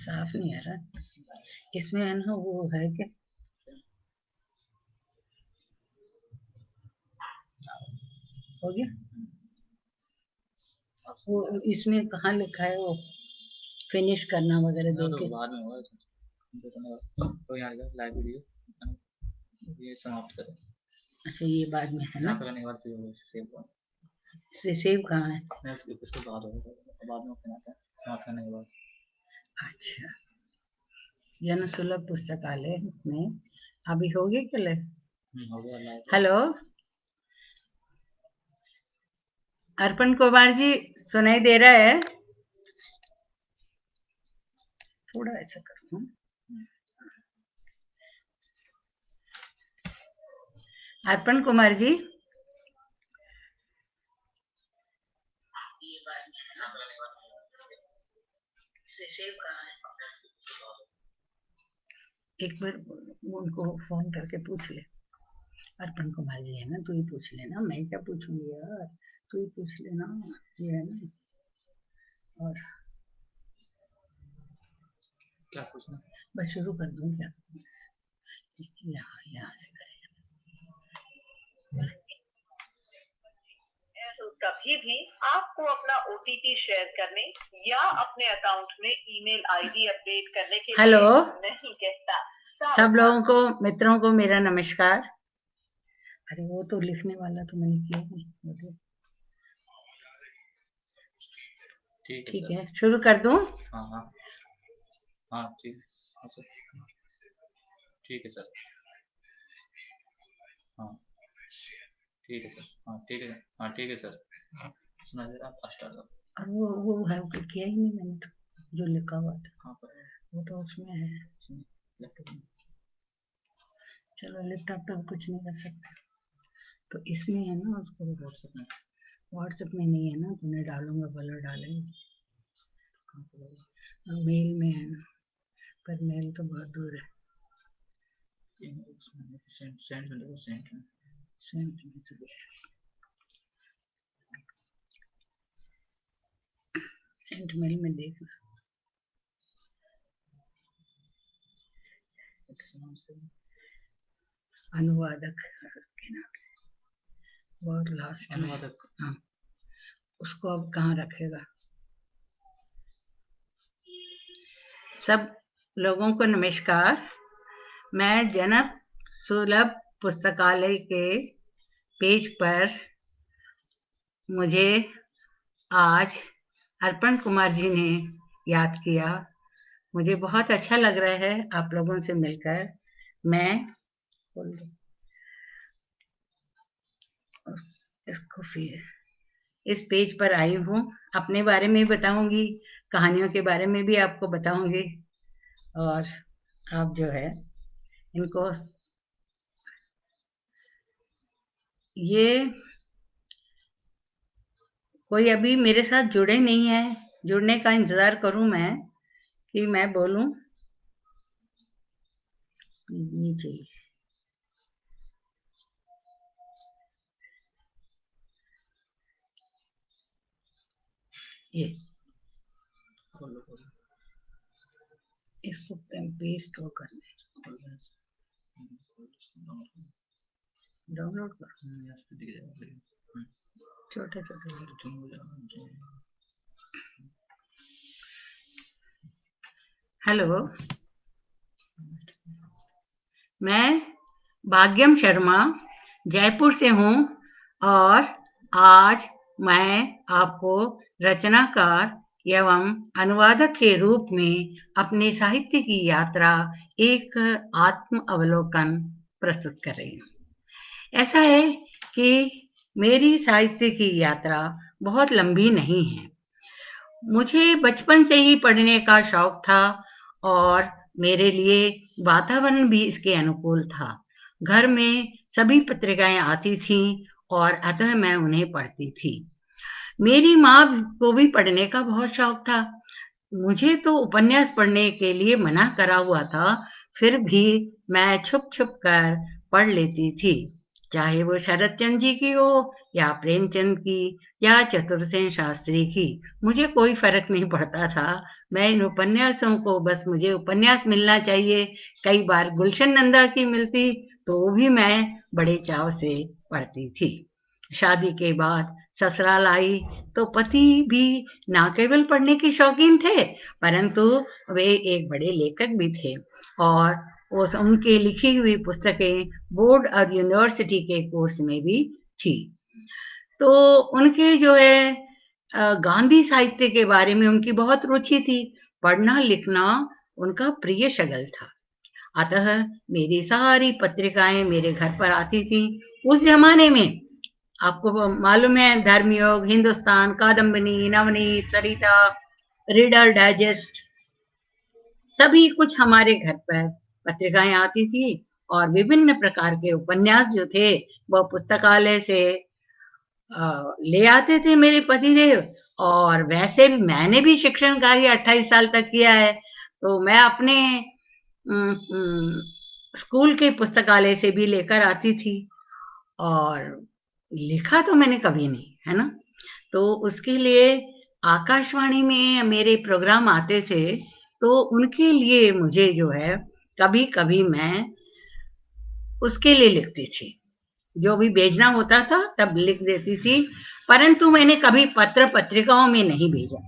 साफ नहीं आ रहा इसमें, है ना, वो है कि हो गया वो, इसमें कहाँ लिखा है वो फिनिश करना वगैरह दे के? बाद में होगा तो यहाँ लाइव वीडियो ये समाप्त करें। अच्छा, ये बाद में है ना? यहाँ पे करने के बाद फिर सेव करो। सेव कहाँ है? नहीं, इसके बाद होगा, बाद में ओपन आता है समाप्त करने के बाद। अच्छा, जन सुलभ पुस्तकालय में अभी हो गया क्या? हो गया लाइव। हेलो अर्पण कुमार जी, सुनाई दे रहा है? थोड़ा ऐसा करूँ। अर्पण कुमार जी, एक बार उनको फोन करके पूछ ले। अर्पण कुमार जी है ना, तू ही पूछ लेना, मैं क्या पूछूंगी यार, तू ही पूछ लेना, ये है ना। और क्या पूछना? बस शुरू कर दूं क्या? यहाँ से करें। तो कभी भी आपको अपना OTP शेयर करने या अपने अकाउंट में ईमेल आईडी अपडेट करने के हेलो, लिए नहीं कहता। सब लोगों को, मित्रों को मेरा नमस्कार। अरे वो तो लिखने वाला तो मैंने किया नहीं। ठीक है, शुरू कर दूं? हाँ हाँ हाँ, ठीक है सर, ठीक है सर, हाँ ठीक है सर, हाँ ठीक है, हाँ ठीक है सर, सुना दे रहा आप स्टार्ट करो। और वो है, वो किया ही नहीं मैंने तो, जो लिखा हुआ था। कहाँ पर? वो तो उसमें है। लैपटॉप में। चलो, लैपटॉप तो कुछ नहीं कर सकता, तो इसमें है ना, उसको व्हाट्सएप में, व्हाट्सएप में नहीं है ना, तुमने डालूंगा बोलो डालेंगे। मेल में है ना, पर मेल तो बहुत दूर है। सेंड सेंड में देखो, सेंड में, सेंट मेल में देखना। अनुवादक उसके नाम से, बहुत लास्ट में। अनुवादक, हाँ, उसको अब कहाँ रखेगा? सब लोगों को नमस्कार। मैं जनक सुलभ पुस्तकालय के पेज पर मुझे आज अर्पण कुमार जी ने याद किया। मुझे बहुत अच्छा लग रहा है आप लोगों से मिलकर। मैं इसको फिर इस पेज पर आई हूँ, अपने बारे में बताऊंगी, कहानियों के बारे में भी आपको बताऊंगी, और आप जो है इनको, ये कोई अभी मेरे साथ जुड़े नहीं है, जुड़ने का इंतजार करूं मैं कि मैं बोलूं। नीचे ये इसको पेस्ट हो करना है, डाउनलोड कर, छोटे छोटे। हेलो, मैं भाग्यम शर्मा जयपुर से हूँ, और आज मैं आपको रचनाकार एवं अनुवादक के रूप में अपने साहित्य की यात्रा, एक आत्म अवलोकन प्रस्तुत कर रही हूँ। ऐसा है कि मेरी साहित्य की यात्रा बहुत लंबी नहीं है। मुझे बचपन से ही पढ़ने का शौक था, और मेरे लिए वातावरण भी इसके अनुकूल था। घर में सभी पत्रिकाएं आती थीं, और अतः मैं उन्हें पढ़ती थी। मेरी माँ को भी पढ़ने का बहुत शौक था। मुझे तो उपन्यास पढ़ने के लिए मना करा हुआ था, फिर भी मैं छुप छुप कर पढ़ लेती थी। चाहे वो शरत चंद्र जी की हो या प्रेमचंद की या चतुर्सेन शास्त्री की, मुझे कोई फर्क नहीं पड़ता था। मैं इन उपन्यासों को, बस मुझे उपन्यास मिलना चाहिए। कई बार गुलशन नंदा की मिलती तो भी मैं बड़े चाव से पढ़ती थी। शादी के बाद ससुराल आई तो पति भी ना केवल पढ़ने के शौकीन थे, परंतु वे एक बड़े लेखक भी थे और उनकी लिखी हुई पुस्तकें बोर्ड और यूनिवर्सिटी के कोर्स में भी थी। तो उनके जो है गांधी साहित्य के बारे में उनकी बहुत रुचि थी। पढ़ना लिखना उनका प्रिय शगल था। अतः मेरी सारी पत्रिकाएं मेरे घर पर आती थी। उस जमाने में आपको मालूम है, धर्मयोग, हिंदुस्तान, कादम्बिनी, नवनीत, सरिता, रीडर डाइजेस्ट, सभी कुछ हमारे घर पर पत्रिकाएं आती थी और विभिन्न प्रकार के उपन्यास जो थे वह पुस्तकालय से ले आते थे मेरे पतिदेव। और वैसे भी मैंने भी शिक्षण कार्य 28 साल तक किया है, तो मैं अपने स्कूल के पुस्तकालय से भी लेकर आती थी। और लिखा तो मैंने कभी नहीं, है ना। तो उसके लिए आकाशवाणी में मेरे प्रोग्राम आते थे, तो उनके लिए मुझे जो है कभी कभी मैं उसके लिए लिखती थी। जो भी भेजना होता था तब लिख देती थी, परंतु मैंने कभी पत्र पत्रिकाओं में नहीं भेजा।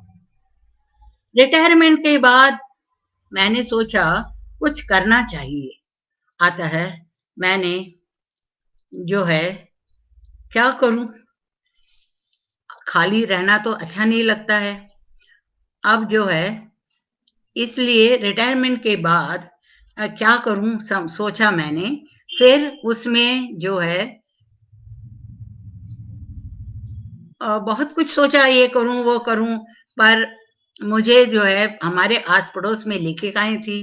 रिटायरमेंट के बाद मैंने सोचा कुछ करना चाहिए, अतः मैंने जो है क्या करूं, खाली रहना तो अच्छा नहीं लगता है। अब जो है इसलिए रिटायरमेंट के बाद क्या करूं सोचा मैंने। फिर उसमें जो है बहुत कुछ सोचा, ये करूं वो करूं, पर मुझे जो है हमारे आस पड़ोस में लेखिकाएं थी,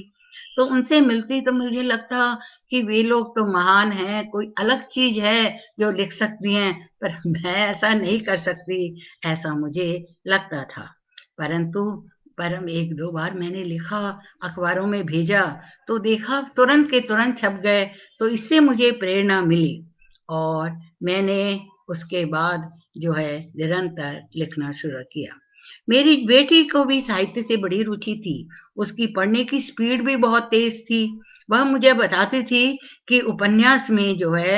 तो उनसे मिलती तो मुझे लगता कि वे लोग तो महान हैं, कोई अलग चीज है जो लिख सकती हैं, पर मैं ऐसा नहीं कर सकती, ऐसा मुझे लगता था। परंतु एक दो बार मैंने लिखा, अखबारों में भेजा, तो देखा तुरंत के तुरंत छप गए, तो इससे मुझे प्रेरणा मिली और मैंने उसके बाद जो है निरंतर लिखना शुरू किया। मेरी बेटी को भी साहित्य से बड़ी रुचि थी, उसकी पढ़ने की स्पीड भी बहुत तेज थी। वह मुझे बताती थी कि उपन्यास में जो है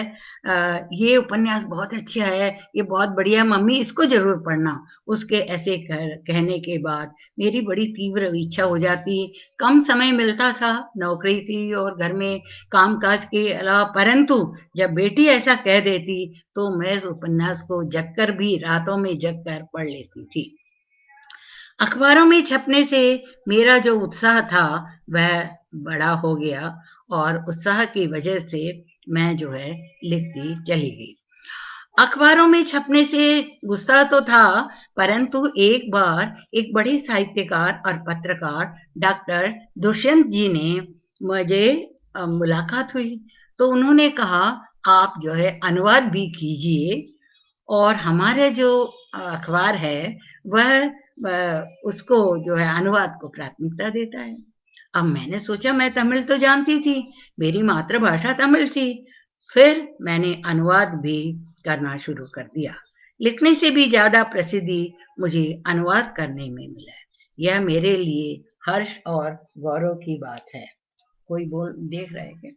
ये उपन्यास बहुत अच्छा है, ये बहुत बढ़िया, मम्मी इसको जरूर पढ़ना। उसके ऐसे कहने के बाद मेरी बड़ी तीव्र इच्छा हो जाती। कम समय मिलता था, नौकरी थी और घर में कामकाज के अलावा, परंतु जब बेटी ऐसा कह देती तो मैं उस उपन्यास को जगकर भी, रातों में जगकर पढ़ लेती थी। अखबारों में छपने से मेरा जो उत्साह था वह बड़ा हो गया और उत्साह की वजह से मैं जो है लिखती चली गई। अखबारों में छपने से गुस्सा तो था, परंतु एक बार एक बड़े साहित्यकार और पत्रकार डॉक्टर दुष्यंत जी ने मुझे मुलाकात हुई, तो उन्होंने कहा आप जो है अनुवाद भी कीजिए, और हमारे जो अखबार है वह उसको जो है अनुवाद को प्राथमिकता देता है। अब मैंने सोचा, मैं तमिल तो जानती थी, मेरी मातृभाषा तमिल थी, फिर मैंने अनुवाद भी करना शुरू कर दिया। लिखने से भी ज्यादा प्रसिद्धि मुझे अनुवाद करने में मिला। यह मेरे लिए हर्ष और गौरव की बात है। कोई बोल देख रहा है क्या?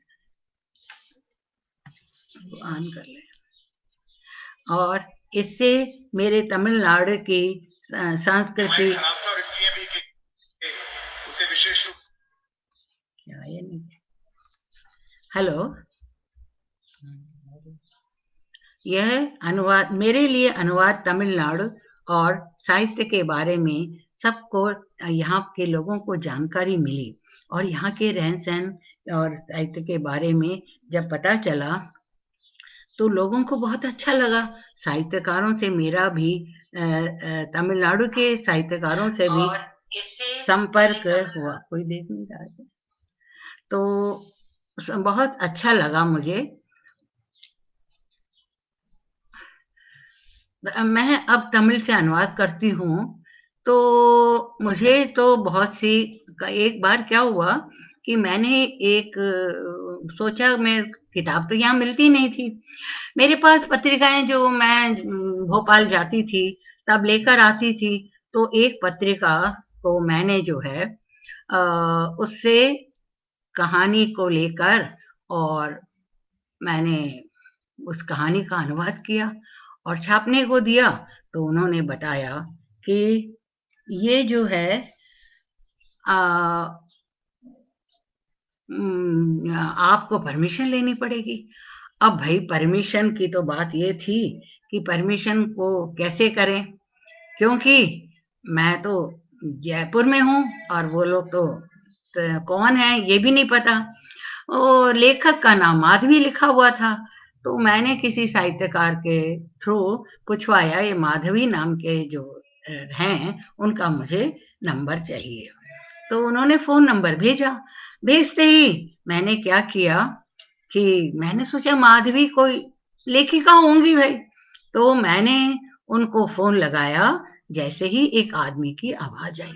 ऑन कर ले। और इससे मेरे तमिलनाडु की संस्कृति उसे विशेष रूप क्या ये नहीं। हेलो, यह अनुवाद मेरे लिए, अनुवाद तमिलनाडु और साहित्य के बारे में सबको, यहाँ के लोगों को जानकारी मिली और यहाँ के रहन सहन और साहित्य के बारे में जब पता चला तो लोगों को बहुत अच्छा लगा। साहित्यकारों से मेरा भी तमिलनाडु के साहित्यकारों से भी संपर्क हुआ। कोई देख नहीं रहा है तो बहुत अच्छा लगा मुझे। मैं अब तमिल से अनुवाद करती हूँ, तो मुझे तो बहुत सी, एक बार क्या हुआ कि मैंने एक सोचा मैं किताब तो यहाँ मिलती नहीं थी। मेरे पास पत्रिकाएं जो मैं भोपाल जाती थी तब लेकर आती थी, तो एक पत्रिका को मैंने जो है उससे कहानी को लेकर और मैंने उस कहानी का अनुवाद किया और छापने को दिया। तो उन्होंने बताया कि ये जो है आपको परमिशन लेनी पड़ेगी। अब भाई परमिशन की तो बात ये थी कि परमिशन को कैसे करें, क्योंकि मैं तो जयपुर में हूँ और वो लोग तो कौन है ये भी नहीं पता। और लेखक का नाम माधवी लिखा हुआ था, तो मैंने किसी साहित्यकार के थ्रू पूछवाया ये माधवी नाम के जो हैं उनका मुझे नंबर चाहिए। तो उन्होंने फोन नंबर भेजा। भेजते ही मैंने क्या किया कि मैंने सोचा माधवी कोई लेखिका होंगी भाई, तो मैंने उनको फोन लगाया। जैसे ही एक आदमी की आवाज आई,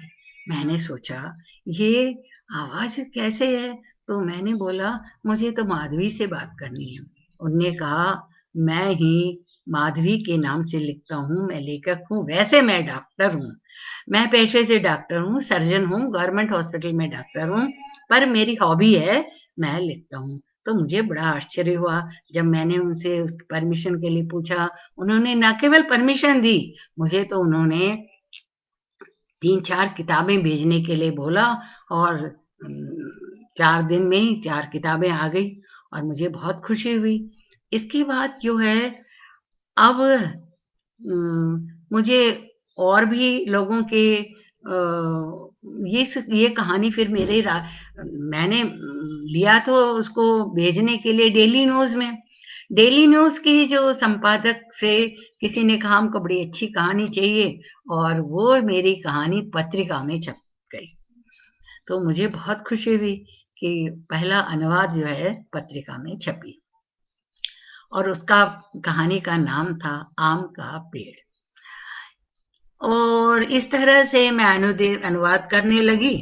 मैंने सोचा ये आवाज कैसे है, तो मैंने बोला मुझे तो माधवी से बात करनी है। उनने कहा मैं ही माधवी के नाम से लिखता हूँ, मैं लेखक हूँ, वैसे मैं डॉक्टर हूँ, मैं पेशे से डॉक्टर हूँ, सर्जन हूँ, गवर्नमेंट हॉस्पिटल में डॉक्टर हूँ, पर मेरी हॉबी है मैं लिखता हूँ। तो मुझे बड़ा आश्चर्य हुआ जब मैंने उनसे उस परमिशन के लिए पूछा। उन्होंने न केवल परमिशन दी, मुझे तो उन्होंने 3-4 किताबें भेजने के लिए बोला और 4 दिन में ही 4 किताबें आ गई और मुझे बहुत खुशी हुई। इसके बाद जो है अब मुझे और भी लोगों के ये कहानी फिर मैंने लिया तो उसको भेजने के लिए डेली न्यूज में। डेली न्यूज की जो संपादक से किसी ने कहा हमको बड़ी अच्छी कहानी चाहिए और वो मेरी कहानी पत्रिका में छप गई। तो मुझे बहुत खुशी हुई कि पहला अनुवाद जो है पत्रिका में छपी और उसका कहानी का नाम था आम का पेड़। और इस तरह से मैं अनुवाद करने लगी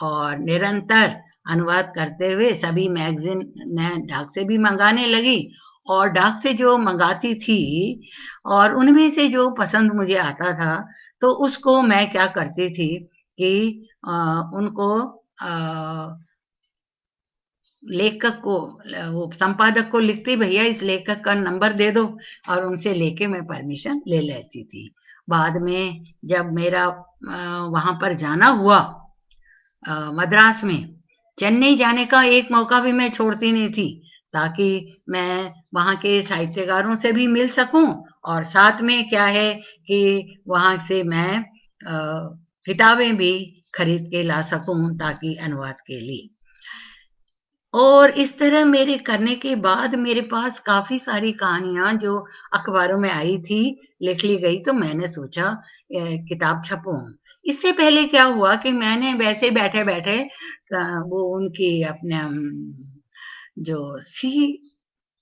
और निरंतर अनुवाद करते हुए सभी मैगजीन मैं डाक से भी मंगाने लगी और डाक से जो मंगाती थी और उनमें से जो पसंद मुझे आता था तो उसको मैं क्या करती थी कि उनको लेखक को वो संपादक को लिखती भैया इस लेखक का नंबर दे दो और उनसे लेके मैं परमिशन ले लेती थी। बाद में जब मेरा वहां पर जाना हुआ मद्रास में, चेन्नई जाने का एक मौका भी मैं छोड़ती नहीं थी ताकि मैं वहां के साहित्यकारों से भी मिल सकूं और साथ में क्या है कि वहां से मैं किताबें भी खरीद के ला सकूं ताकि अनुवाद के लिए। और इस तरह मेरे करने के बाद मेरे पास काफी सारी कहानियां जो अखबारों में आई थी लिख ली गई, तो मैंने सोचा किताब छपूं। इससे पहले क्या हुआ कि मैंने वैसे बैठे बैठे वो उनकी अपने जो सी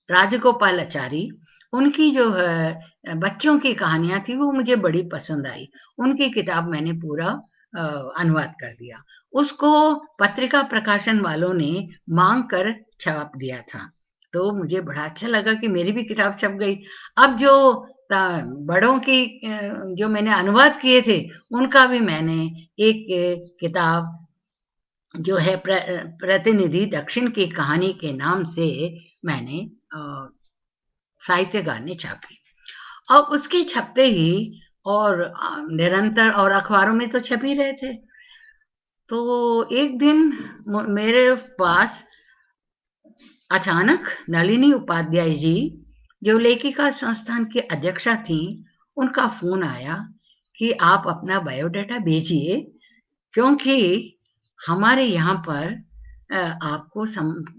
राजगोपालाचारी उनकी जो है बच्चों की कहानियां थी वो मुझे बड़ी पसंद आई। उनकी किताब मैंने पूरा अनुवाद कर दिया। उसको पत्रिका प्रकाशन वालों ने मांग कर छाप दिया था, तो मुझे बड़ा अच्छा लगा कि मेरी भी किताब छप गई। अब जो बड़ों की जो मैंने अनुवाद किए थे उनका भी मैंने एक किताब जो है प्रतिनिधि दक्षिण की कहानी के नाम से मैंने साहित्यकार ने छापी। अब उसके छपते ही और निरंतर और अखबारों में तो छप ही रहे थे। तो एक दिन मेरे पास अचानक नलिनी उपाध्याय जी जो लेखिका संस्थान की अध्यक्षा थी उनका फोन आया कि आप अपना बायोडाटा भेजिए क्योंकि हमारे यहाँ पर आपको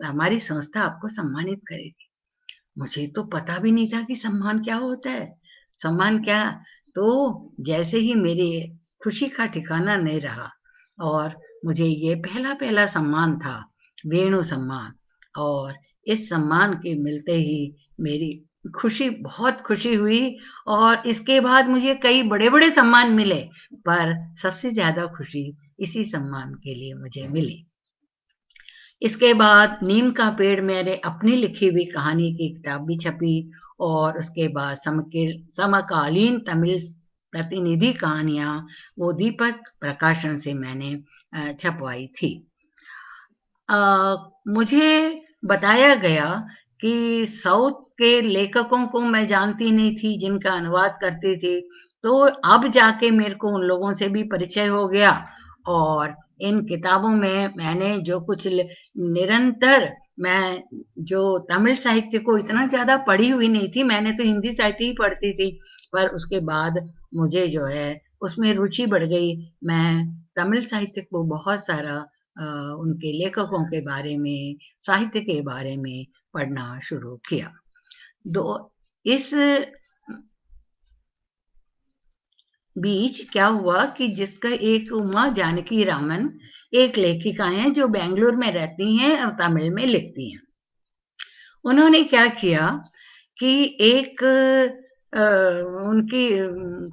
हमारी संस्था आपको सम्मानित करेगी। मुझे तो पता भी नहीं था कि सम्मान क्या होता है, सम्मान क्या। तो जैसे ही मेरी खुशी का ठिकाना नहीं रहा और मुझे ये पहला सम्मान था वेणु सम्मान, और इस सम्मान के मिलते ही मेरी बहुत खुशी हुई। और इसके बाद मुझे कई बड़े बड़े सम्मान मिले, पर सबसे ज्यादा खुशी इसी सम्मान के लिए मुझे मिली। इसके बाद नीम का पेड़ मेरे अपनी लिखी हुई कहानी की किताब भी छपी और उसके बाद समकालीन तमिल प्रतिनिधि कहानियां वो दीपक प्रकाशन से मैंने छपवाई थी। मुझे बताया गया कि साउथ के लेखकों को मैं जानती नहीं थी जिनका अनुवाद करते थे, तो अब जाके मेरे को उन लोगों से भी परिचय हो गया और इन किताबों में मैंने जो कुछ निरंतर मैं जो तमिल साहित्य को इतना ज़्यादा पढ़ी हुई नहीं थी, मैंने तो हिंदी साहित्य ही पढ़ती थी, पर उसके बाद मुझे जो है उसमें रुचि बढ़ गई। मैं तमिल साहित्य को बहुत सारा उनके लेखकों के बारे में, साहित्य के बारे में पढ़ना शुरू किया। इस बीच क्या हुआ कि जिसका एक उमा जानकी रामन एक लेखिका हैं जो बेंगलुरु में रहती हैं और तमिल में लिखती हैं। उन्होंने क्या किया कि एक उनकी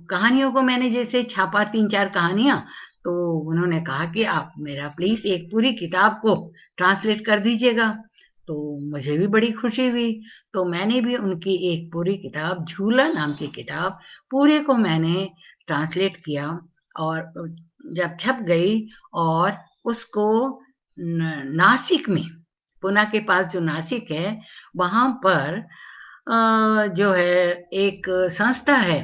कहानियों को मैंने जैसे छापा 3-4 कहानियां, तो उन्होंने कहा कि आप मेरा प्लीज एक पूरी किताब को ट्रांसलेट कर दीजिएगा। तो मुझे भी बड़ी खुशी हुई, तो मैंने भी उनकी एक पूरी किताब झूला नाम की किताब पूरे को मैंने ट्रांसलेट किया और जब छप गई और उसको नासिक में, पुणे के पास जो नासिक है वहां पर जो है एक संस्था है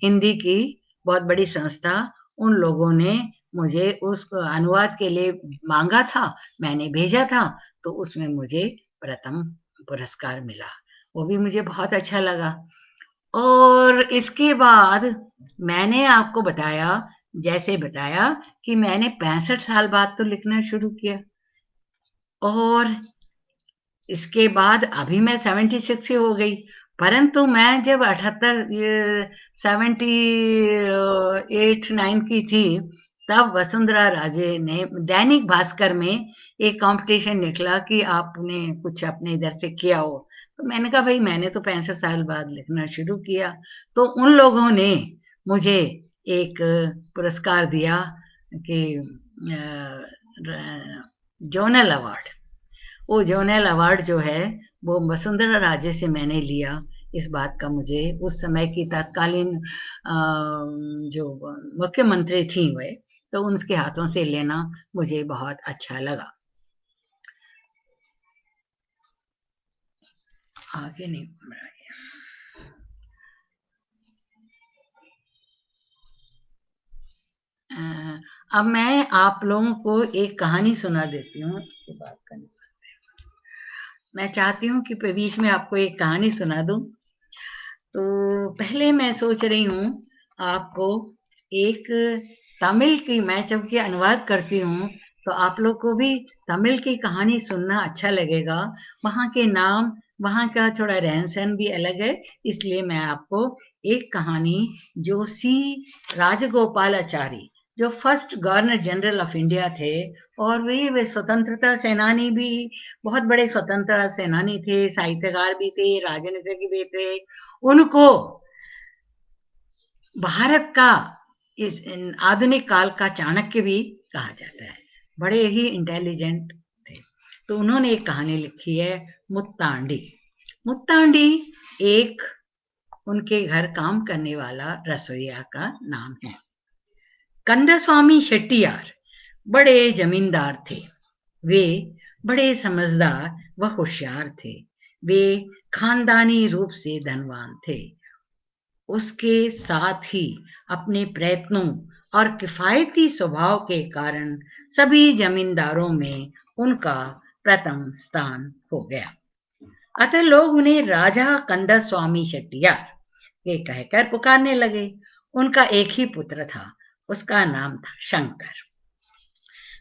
हिंदी की, बहुत बड़ी संस्था, उन लोगों ने मुझे उस अनुवाद के लिए मांगा था, मैंने भेजा था, तो उसमें मुझे प्रथम पुरस्कार मिला। वो भी मुझे बहुत अच्छा लगा। और इसके बाद मैंने आपको जैसे बताया कि मैंने 65 साल बाद तो लिखना शुरू किया और इसके बाद अभी मैं 76 ही हो गई, परंतु मैं जब 78-9 की थी, तब वसुंधरा राजे ने दैनिक भास्कर में एक कंपटीशन निकला कि आपने कुछ अपने इधर से किया हो, तो मैंने कहा भाई मैंने तो 65 साल बाद लिखना शुरू किया, तो उन लोगों ने मुझे एक पुरस्कार दिया कि जोनल अवार्ड। वो जोनल अवार्ड जो है वो वसुंधरा राजे से मैंने लिया। इस बात का मुझे उस समय की तत्कालीन जो मुख्यमंत्री थी वे, तो उनके हाथों से लेना मुझे बहुत अच्छा लगा। आगे नहीं बढ़ाइए। अब मैं आप लोगों को एक कहानी सुना देती हूँ, उसके बाद करनी। मैं चाहती हूँ कि बीच में आपको एक कहानी सुना दूं। तो पहले मैं सोच रही हूँ आपको एक तमिल की, मैं जबकि अनुवाद करती हूँ तो आप लोग को भी तमिल की कहानी सुनना अच्छा लगेगा। वहाँ के नाम, वहाँ का थोड़ा रहन सहन भी अलग है, इसलिए मैं आपको एक कहानी जो सी राजगोपालाचारी, जो first governor general of India थे और वे स्वतंत्रता सेनानी भी, बहुत बड़े स्वतंत्रता सेनानी थे, साहित्यकार भी थे, राजनीतिज्ञ भी थे। उनको भारत का इस आधुनिक काल का चाणक्य भी कहा जाता है, बड़े ही इंटेलिजेंट थे। तो उन्होंने एक कहानी लिखी है मुत्तांडी। मुत्तांडी एक उनके घर काम करने वाला रसोइया का नाम है। कंदास्वामी शेट्टियार बड़े जमींदार थे। वे बड़े समझदार व होशियार थे। वे खानदानी रूप से धनवान थे। उसके साथ ही अपने प्रयत्नों और किफायती स्वभाव के कारण सभी जमींदारों में उनका प्रथम स्थान हो गया। अतः लोग उन्हें राजा कंदास्वामी शेट्टियार के कहकर पुकारने लगे। उनका एक ही पुत्र था, उसका नाम था शंकर।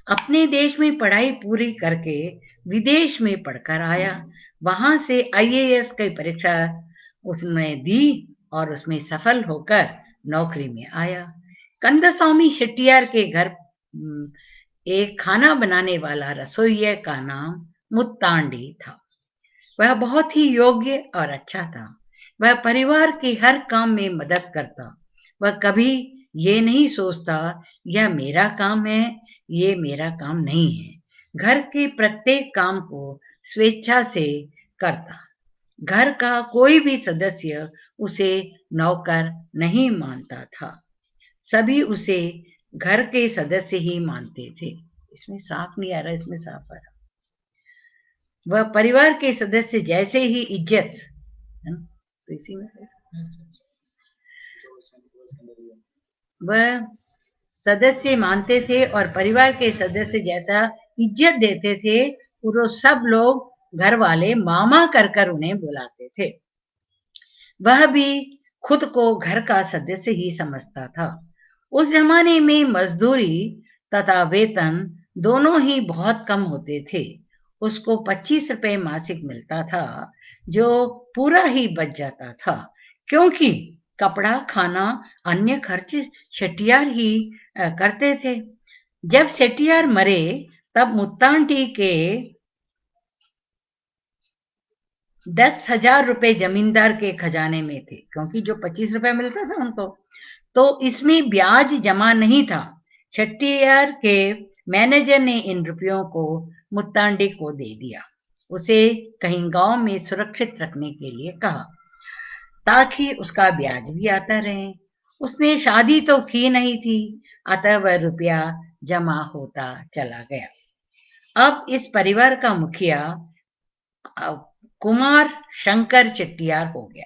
अपने देश में पढ़ाई पूरी करके विदेश में पढ़कर आया। वहां से IAS की परीक्षा उसने दी और उसमें सफल होकर नौकरी में आया। कंदास्वामी शेट्टियार के घर एक खाना बनाने वाला रसोइया का नाम मुत्तांडी था। वह बहुत ही योग्य और अच्छा था। वह परिवार के हर काम में मदद करता। वह कभी ये नहीं सोचता यह मेरा काम है, ये मेरा काम नहीं है। घर के प्रत्येक काम को स्वेच्छा से करता। घर का कोई भी सदस्य उसे नौकर नहीं मानता था, सभी उसे घर के सदस्य ही मानते थे। इसमें साफ नहीं आ रहा, इसमें साफ आ रहा। वह परिवार के सदस्य जैसे ही इज्जत है ना, तो इसी में है। वह सदस्य मानते थे और परिवार के सदस्य जैसा इज्जत देते थे, वो सब लोग घर वाले मामा कर उन्हें बुलाते थे। वह भी खुद को घर का सदस्य ही समझता था। उस जमाने में मजदूरी तथा वेतन दोनों ही बहुत कम होते थे। उसको 25 रुपए मासिक मिलता था, जो पूरा ही बच जाता था, क्योंकि कपड़ा, खाना, अन्य खर्च शेट्टियार ही करते थे। जब शेट्टियार मरे तब मुत्तांडी के 10,000 रुपए जमींदार के खजाने में थे, क्योंकि जो 25 रुपए मिलता था उनको, तो इसमें ब्याज जमा नहीं था। शेट्टियार के मैनेजर ने इन रुपयों को मुत्तांडी को दे दिया। उसे कहीं गांव में सुरक्षित रखने के लिए कहा, ताकि उसका ब्याज भी आता रहे। उसने शादी तो की नहीं थी, अतः वह रुपया जमा होता चला गया। अब इस परिवार का मुखिया कुमार शंकर चेट्टियार हो गया।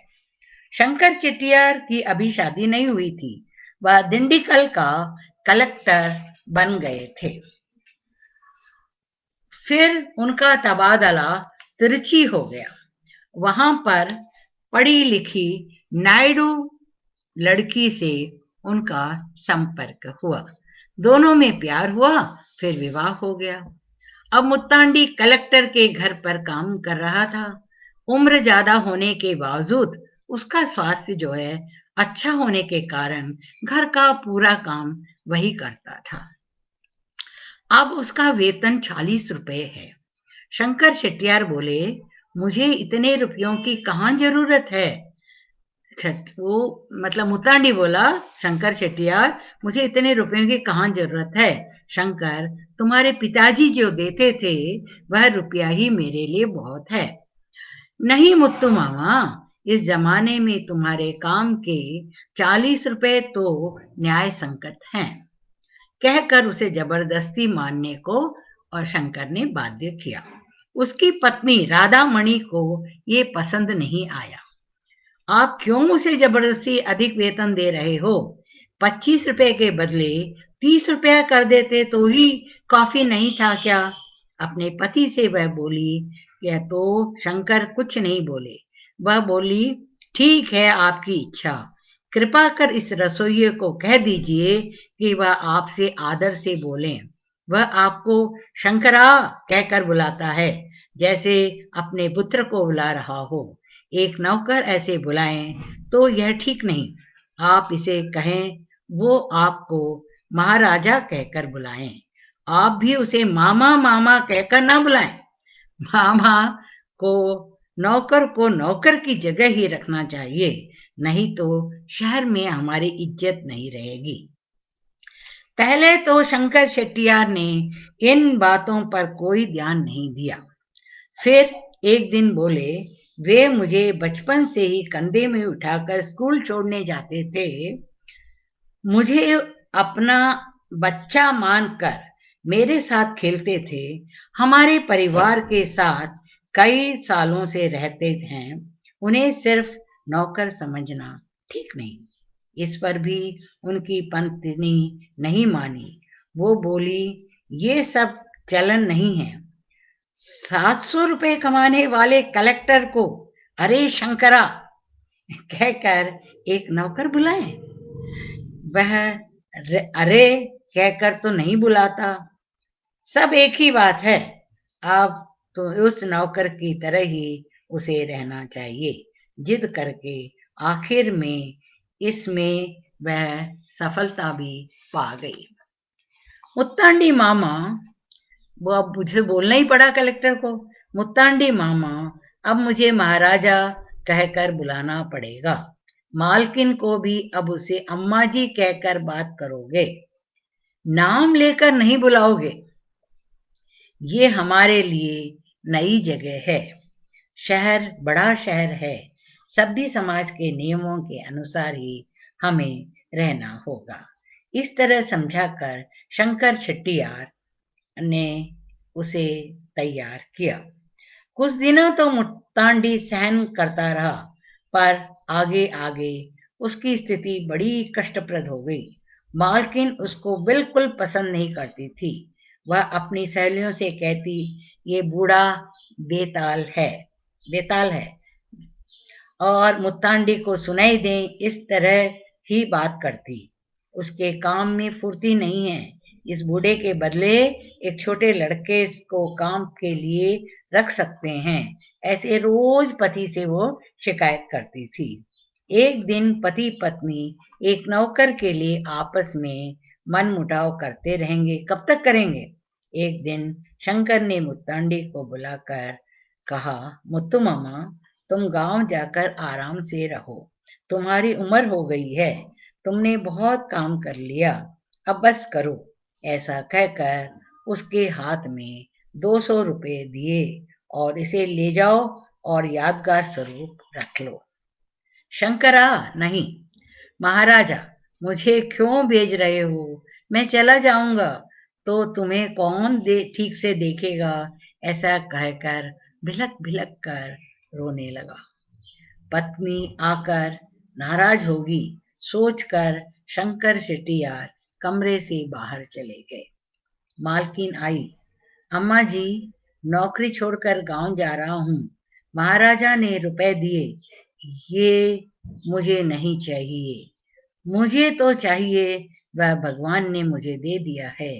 शंकर चेट्टियार की अभी शादी नहीं हुई थी, वह दिंडीगल का कलेक्टर बन गए थे। फिर उनका तबादला तिरुचि हो गया। वहां पर पढ़ी लिखी नायडू लड़की से उनका संपर्क हुआ, दोनों में प्यार हुआ, फिर विवाह हो गया। अब मुत्तांडी कलेक्टर के घर पर काम कर रहा था। उम्र ज्यादा होने के बावजूद उसका स्वास्थ्य जो है अच्छा होने के कारण घर का पूरा काम वही करता था। अब उसका वेतन 40 रुपए है। शंकर शेट्टियार बोले, मुझे इतने रुपयों की कहाँ जरूरत है। वो मतलब मुत्तांडी बोला, शंकर शेट्टियार, मुझे इतने रुपयों की कहाँ जरूरत है। शंकर, तुम्हारे पिताजी जो देते थे वह रुपया ही मेरे लिए बहुत है। नहीं मुत्तू मामा, इस जमाने में तुम्हारे काम के 40 रुपए तो न्याय संकट हैं, कहकर उसे जबरदस्ती मानने को और शंकर ने बाध्य किया। उसकी पत्नी राधा मणि को ये पसंद नहीं आया। आप क्यों उसे जबरदस्ती अधिक वेतन दे रहे हो? 25 रुपए के बदले 30 रुपया कर देते तो ही काफी नहीं था क्या? अपने पति से वह बोली। यह तो शंकर कुछ नहीं बोले। वह बोली, ठीक है, आपकी इच्छा। कृपा कर इस रसोइये को कह दीजिए कि वह आपसे आदर से बोलें। वह आपको शंकरा कहकर बुलाता है, जैसे अपने पुत्र को बुला रहा हो। एक नौकर ऐसे बुलाएं तो यह ठीक नहीं। आप इसे कहें वो आपको महाराजा कहकर बुलाएं। आप भी उसे मामा मामा कहकर ना बुलाएं। मामा को नौकर की जगह ही रखना चाहिए, नहीं तो शहर में हमारी इज्जत नहीं रहेगी। पहले तो शंकर शेट्टियार ने इन बातों पर कोई ध्यान नहीं दिया। फिर एक दिन बोले, वे मुझे बचपन से ही कंधे में उठाकर स्कूल छोड़ने जाते थे। मुझे अपना बच्चा मानकर मेरे साथ खेलते थे। हमारे परिवार के साथ कई सालों से रहते हैं। उन्हें सिर्फ नौकर समझना ठीक नहीं। इस पर भी उनकी पत्नी नहीं मानी। वो बोली, ये सब चलन नहीं है। 700 रुपए कमाने वाले कलेक्टर को अरे शंकरा कहकर एक नौकर बुलाएं। वह अरे कहकर तो नहीं बुलाता। सब एक ही बात है। अब तो उस नौकर की तरह ही उसे रहना चाहिए। जिद करके आखिर में इसमें वह सफलता भी पा गई। मुत्तांडी मामा, वो अब मुझे बोलना ही पड़ा कलेक्टर को, मुत्तांडी मामा, अब मुझे महाराजा कहकर बुलाना पड़ेगा। मालकिन को भी अब उसे अम्मा जी कहकर बात करोगे, नाम लेकर नहीं बुलाओगे। ये हमारे लिए नई जगह है। शहर बड़ा शहर है। सभ्य समाज के नियमों के अनुसार ही हमें रहना होगा। इस तरह समझाकर शंकर शेट्टियार ने उसे तैयार किया। कुछ दिनों तो मुत्तांडी सहन करता रहा, पर आगे आगे उसकी स्थिति बड़ी कष्टप्रद हो गई। मालकिन उसको बिल्कुल पसंद नहीं करती थी। वह अपनी सहेलियों से कहती, ये बूढ़ा बेताल है और मुत्तांडी को सुनाई दे इस तरह ही बात करती। उसके काम में फुर्ती नहीं है। इस बूढ़े के बदले एक छोटे लड़के को काम के लिए रख सकते हैं। ऐसे रोज पति से वो शिकायत करती थी। एक दिन पति पत्नी एक नौकर के लिए आपस में मनमुटाव करते रहेंगे। कब तक करेंगे? एक दिन शंकर ने मुत्तांडी को बुलाकर कहा, मुत्तु मामा, तुम गांव जाकर आराम से रहो। तुम्हारी उम्र हो गई है। तुमने बहुत काम कर लिया। अब बस करो। ऐसा कहकर उसके हाथ में 200 रुपए दिए और इसे ले जाओ और यादगार स्वरूप रख लो। शंकरा, नहीं महाराजा, मुझे क्यों भेज रहे हो? मैं चला जाऊंगा तो तुम्हें कौन ठीक से देखेगा? ऐसा कहकर भिलक भिलक कर रोने लगा। पत्नी आकर नाराज होगी सोचकर शंकर शेट्टियार कमरे से बाहर चले गए। मालकिन आई। अम्मा जी, नौकरी छोड़कर गांव जा रहा हूँ। महाराजा ने रुपए दिए। ये मुझे नहीं चाहिए। मुझे तो चाहिए वह भगवान ने मुझे दे दिया है,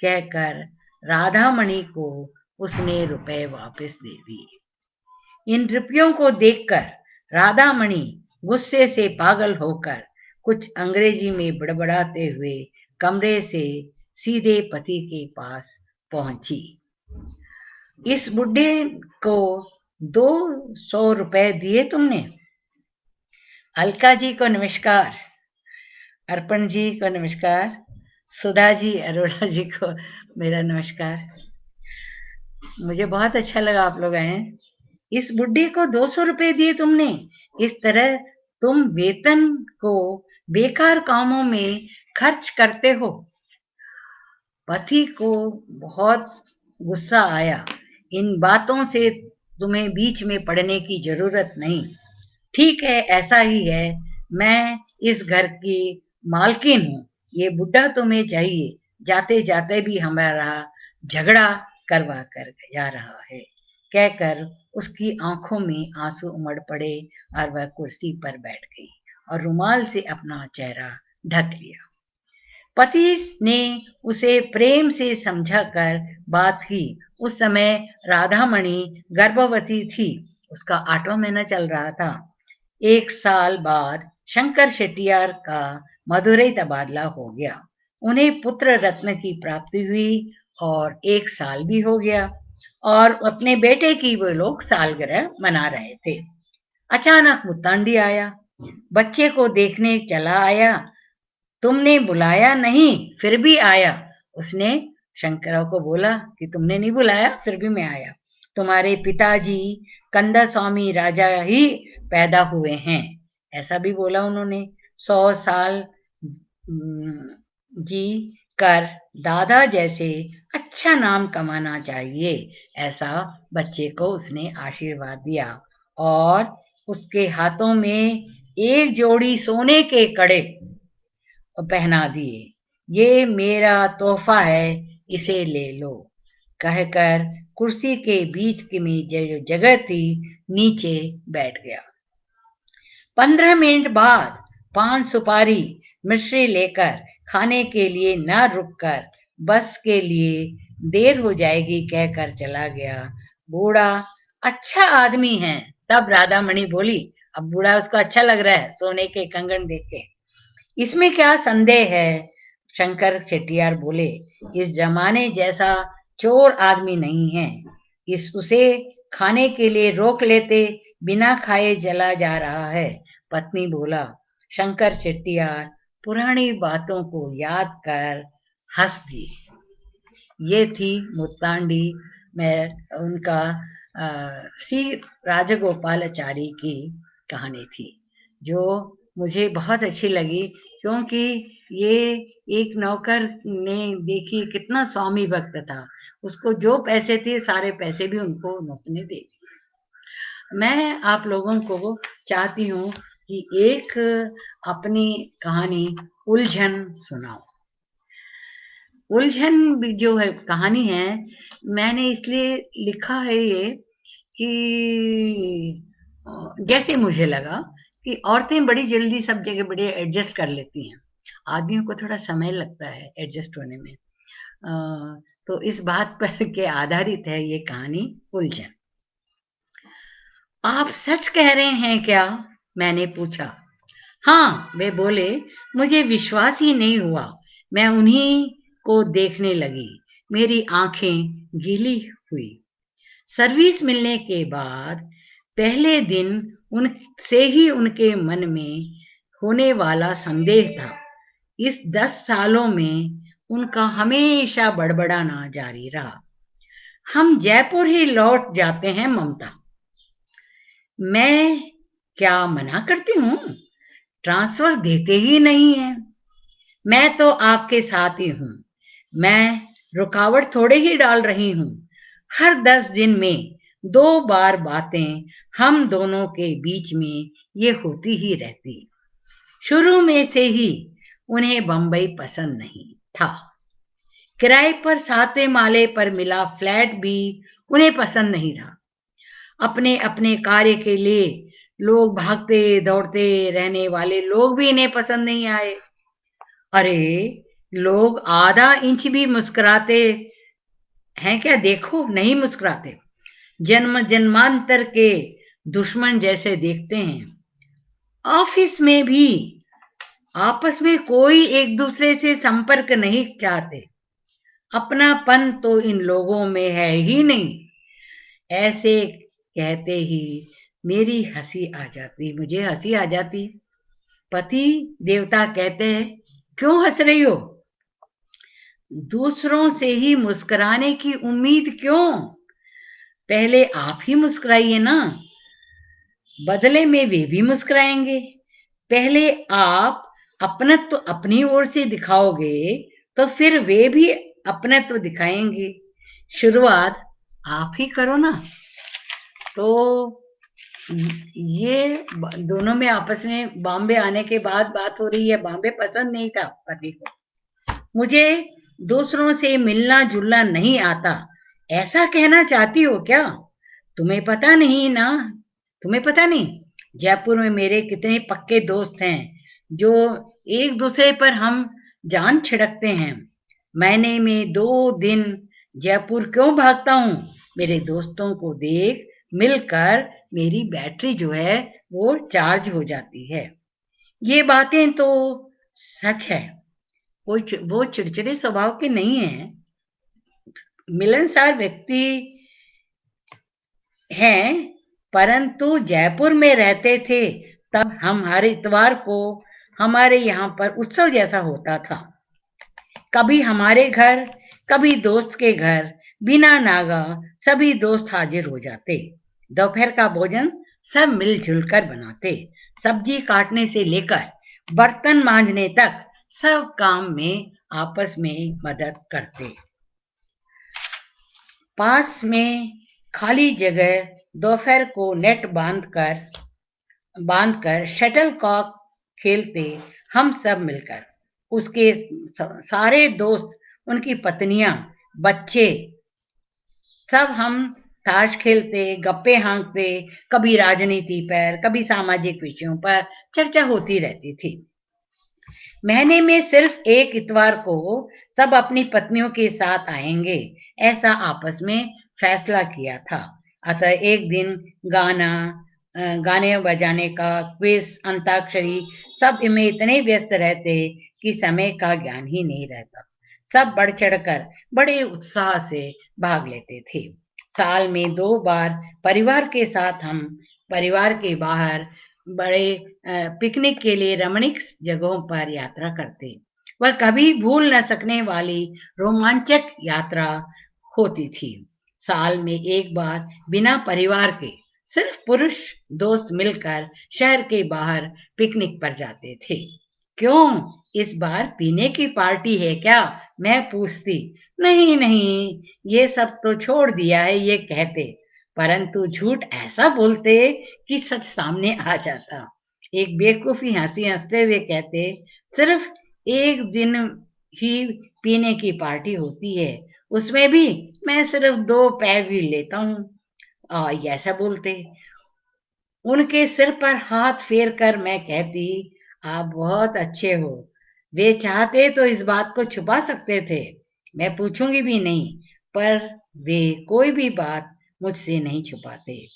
कहकर राधामणि को उसने रुपए वापस दे दिए। इन रुपयों को देखकर राधामणि गुस्से से पागल होकर कुछ अंग्रेजी में बड़बड़ाते हुए कमरे से सीधे पति के पास पहुंची। इस बुढ़े को 200 रुपए दिए तुमने? अलका जी को नमस्कार, अर्पण जी को नमस्कार, सुधा जी, अरोड़ा जी को मेरा नमस्कार। मुझे बहुत अच्छा लगा आप लोग आए। इस बुढ़े को 200 रुपए दिए तुमने? इस तरह तुम वेतन को बेकार कामों में खर्च करते हो। पति को बहुत गुस्सा आया। इन बातों से तुम्हें बीच में पड़ने की जरूरत नहीं। ठीक है, ऐसा ही है। मैं इस घर की मालकिन हूँ। ये बुढ़ा तुम्हें चाहिए। जाते जाते भी हमारा झगड़ा करवा कर जा रहा है, कहकर उसकी आंखों में आंसू उमड़ पड़े और वह कुर्सी पर बैठ गई और रुमाल से अपना चेहरा ढक लिया। पति ने उसे प्रेम से समझाकर बात की। उस समय राधामणि गर्भवती थी। उसका 8वां महीना चल रहा था। 1 साल बाद शंकर शेट्टियार का मदुरई तबादला हो गया। उन्हें पुत्र रत्न की प्राप्ति हुई और 1 साल भी हो गया और अपने बेटे की वो लोग सालगिरह मना रहे थे। अचानक मुत्तांडी आया। बच्चे को देखने चला आया। तुमने बुलाया नहीं, फिर भी आया। उसने शंकरराव को बोला कि तुमने नहीं बुलाया, फिर भी मैं आया। तुम्हारे पिताजी कंदा स्वामी राजा ही पैदा हुए हैं, ऐसा भी बोला उन्होंने। 100 साल जी कर दादा जैसे अच्छा नाम कमाना चाहिए, ऐसा बच्चे को उसने आशीर्वाद दिया और उसके हाथों में एक जोड़ी सोने के कड़े पहना दिए। ये मेरा तोहफा है, इसे ले लो, कहकर कुर्सी के बीच में जो जगह थी नीचे बैठ गया। 15 मिनट बाद 5 सुपारी मिश्री लेकर खाने के लिए न रुककर बस के लिए देर हो जाएगी कहकर चला गया। बूढ़ा अच्छा आदमी है। तब राधामणि बोली, अब बूढ़ा उसको अच्छा लग रहा है सोने के कंगन देख के, इसमें क्या संदेह है? शंकर शेट्टियार बोले, इस जमाने जैसा चोर आदमी नहीं है। उसे खाने के लिए रोक लेते, बिना खाए चला जा रहा है। पत्नी बोला। शंकर शेट्टियार पुरानी बातों को याद कर हंस दिए। ये थी मुत्तांडी में उनका श्री राजगोपालाचारी की कहानी थी, जो मुझे बहुत अच्छी लगी, क्योंकि ये एक नौकर ने देखी कितना स्वामी भक्त था, उसको जो पैसे थे सारे पैसे भी उनको उसने दे दिए। मैं आप लोगों को चाहती हूँ कि एक अपनी कहानी उलझन सुनाओ। उलझन भी जो है कहानी है, मैंने इसलिए लिखा है ये कि जैसे मुझे लगा कि औरतें बड़ी जल्दी सब जगह बड़े एडजस्ट कर लेती हैं, आदमियों को थोड़ा समय लगता है एडजस्ट होने में। तो इस बात पर के आधारित है ये कहानी उलझन। आप सच कह रहे हैं क्या? मैंने पूछा। हाँ, वे बोले, मुझे विश्वास ही नहीं हुआ। मैं उन्हीं को देखने लगी, मेरी आंखें गीली हुई। सर्विस मिलने के बाद पहले दिन उनसे ही उनके मन में होने वाला संदेह था। इस 10 सालों में उनका हमेशा बड़बड़ाना जारी रहा। हम जयपुर ही लौट जाते हैं ममता। मैं क्या मना करती हूँ? ट्रांसफर देते ही नहीं है। मैं तो आपके साथ ही हूँ, मैं रुकावट थोड़े ही डाल रही हूँ। हर 10 दिन में 2 बार बातें हम दोनों के बीच में ये होती ही रहती। शुरू में से ही उन्हें बंबई पसंद नहीं था। किराए पर 7वें माले पर मिला फ्लैट भी उन्हें पसंद नहीं था। अपने अपने कार्य के लिए लोग भागते दौड़ते रहने वाले लोग भी इन्हें पसंद नहीं आए। अरे, लोग आधा इंच भी मुस्कुराते हैं क्या? देखो, नहीं मुस्कुराते। जन्म जन्मांतर के दुश्मन जैसे देखते हैं। ऑफिस में भी आपस में कोई एक दूसरे से संपर्क नहीं चाहते। अपनापन तो इन लोगों में है ही नहीं। ऐसे कहते ही मेरी हंसी आ जाती, मुझे हंसी आ जाती। पति देवता कहते हैं, क्यों हंस रही हो? दूसरों से ही मुस्कुराने की उम्मीद क्यों? पहले आप ही मुस्कुराइए ना, बदले में वे भी मुस्कुराएंगे। पहले आप अपनत्व अपनी ओर से दिखाओगे तो फिर वे भी अपनत्व दिखाएंगे। शुरुआत आप ही करो ना। तो ये दोनों में आपस में बॉम्बे आने के बाद बात हो रही है। बॉम्बे पसंद नहीं था पति को। मुझे दूसरों से मिलना जुलना नहीं आता, ऐसा कहना चाहती हो क्या? तुम्हें पता नहीं ना, तुम्हें पता नहीं जयपुर में मेरे कितने पक्के दोस्त हैं, जो एक दूसरे पर हम जान छिड़कते हैं। महीने में 2 दिन जयपुर क्यों भागता हूँ? मेरे दोस्तों को देख मिलकर मेरी बैटरी जो है वो चार्ज हो जाती है। ये बातें तो सच है। वो चिड़चिड़े स्वभाव के नहीं है, मिलनसार व्यक्ति हैं। परंतु जयपुर में रहते थे तब हम हर इतवार को हमारे यहाँ पर उत्सव जैसा होता था। कभी हमारे घर, कभी दोस्त के घर, बिना नागा सभी दोस्त हाजिर हो जाते। दोपहर का भोजन सब मिलजुल कर बनाते। सब्जी काटने से लेकर बर्तन मांजने तक सब काम में आपस में मदद करते। पास में खाली जगह दोपहर को नेट बांधकर शटलकॉक खेलते हम सब मिलकर। उसके सारे दोस्त, उनकी पत्नियां, बच्चे, सब हम ताश खेलते, गप्पे हाँकते। कभी राजनीति पर, कभी सामाजिक विषयों पर चर्चा होती रहती थी। महीने में सिर्फ एक इतवार को सब अपनी पत्नियों के साथ आएंगे, ऐसा आपस में फैसला किया था। अतः एक दिन गाने बजाने का क्विज, अंताक्षरी, सब इनमें इतने व्यस्त रहते कि समय का ज्ञान ही नहीं रहता। सब बढ़ चढ़कर बड़े उत्साह से भाग लेते थे। साल में 2 बार परिवार के साथ हम परिवार के बाहर बड़े पिकनिक के लिए रमणीक जगहों पर यात्रा करते। वह कभी भूल न सकने वाली रोमांचक यात्रा होती थी। साल में एक बार बिना परिवार के सिर्फ पुरुष दोस्त मिलकर शहर के बाहर पिकनिक पर जाते थे। क्यों, इस बार पीने की पार्टी है क्या, मैं पूछती। नहीं नहीं, ये सब तो छोड़ दिया है, ये कहते, परंतु झूठ ऐसा बोलते कि सच सामने आ जाता। एक बेवकूफी हंसी हंसते हुए कहते, सिर्फ एक दिन ही पीने की पार्टी होती है, उसमें भी मैं सिर्फ 2 पैग ही लेता हूँ। ऐसा बोलते। उनके सिर पर हाथ फेर कर मैं कहती, आप बहुत अच्छे हो। वे चाहते तो इस बात को छुपा सकते थे, मैं पूछूंगी भी नहीं, पर वे कोई भी बात मुझसे नहीं छुपाते।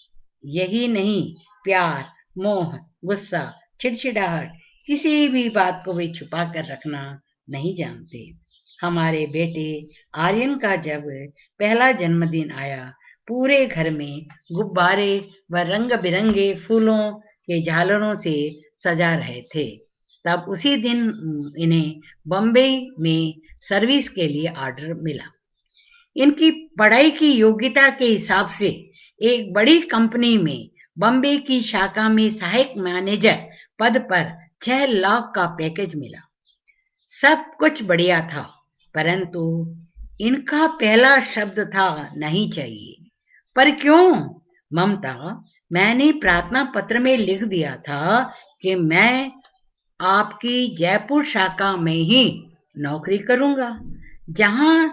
यही नहीं, प्यार, मोह, गुस्सा, चिड़चिड़ाहट, किसी भी बात को वे छुपा कर रखना नहीं जानते। हमारे बेटे आर्यन का जब पहला जन्मदिन आया, पूरे घर में गुब्बारे व रंग बिरंगे फूलों के झालरों से सजा रहे थे। तब उसी दिन इन्हें बॉम्बे में सर्विस के लिए ऑर्डर मिला। इनकी पढ़ाई की योग्यता के हिसाब से एक बड़ी कंपनी में बॉम्बे की शाखा में सहायक मैनेजर पद पर 6 लाख का पैकेज मिला। सब कुछ बढ़िया था, परंतु इनका पहला शब्द था नहीं चाहिए। पर क्यों ममता, मैंने प्रार्थना पत्र में लिख दिया था कि मैं आपकी जयपुर शाखा में ही नौकरी करूंगा, जहां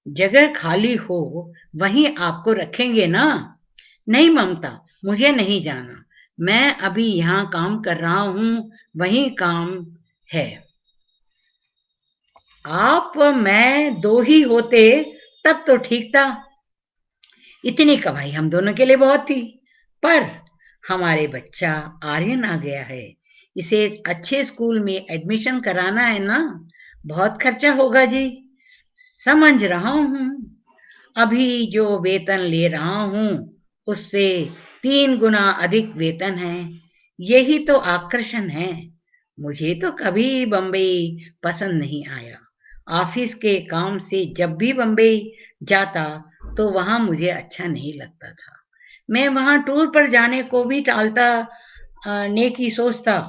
जगह खाली हो वहीं आपको रखेंगे ना। नहीं ममता, मुझे नहीं जाना, मैं अभी यहाँ काम कर रहा हूँ, वहीं काम है। आप मैं 2 ही होते तब तो ठीक था, इतनी कमाई हम दोनों के लिए बहुत थी। पर हमारे बच्चा आर्यन आ गया है, इसे अच्छे स्कूल में एडमिशन कराना है ना, बहुत खर्चा होगा जी। समझ रहा हूँ, अभी जो वेतन ले रहा हूँ उससे 3 गुना अधिक वेतन है, यही तो आकर्षण है। मुझे तो कभी बम्बई पसंद नहीं आया। ऑफिस के काम से जब भी बम्बई जाता तो वहां मुझे अच्छा नहीं लगता था। मैं वहां टूर पर जाने को भी टालता ने की सोचता,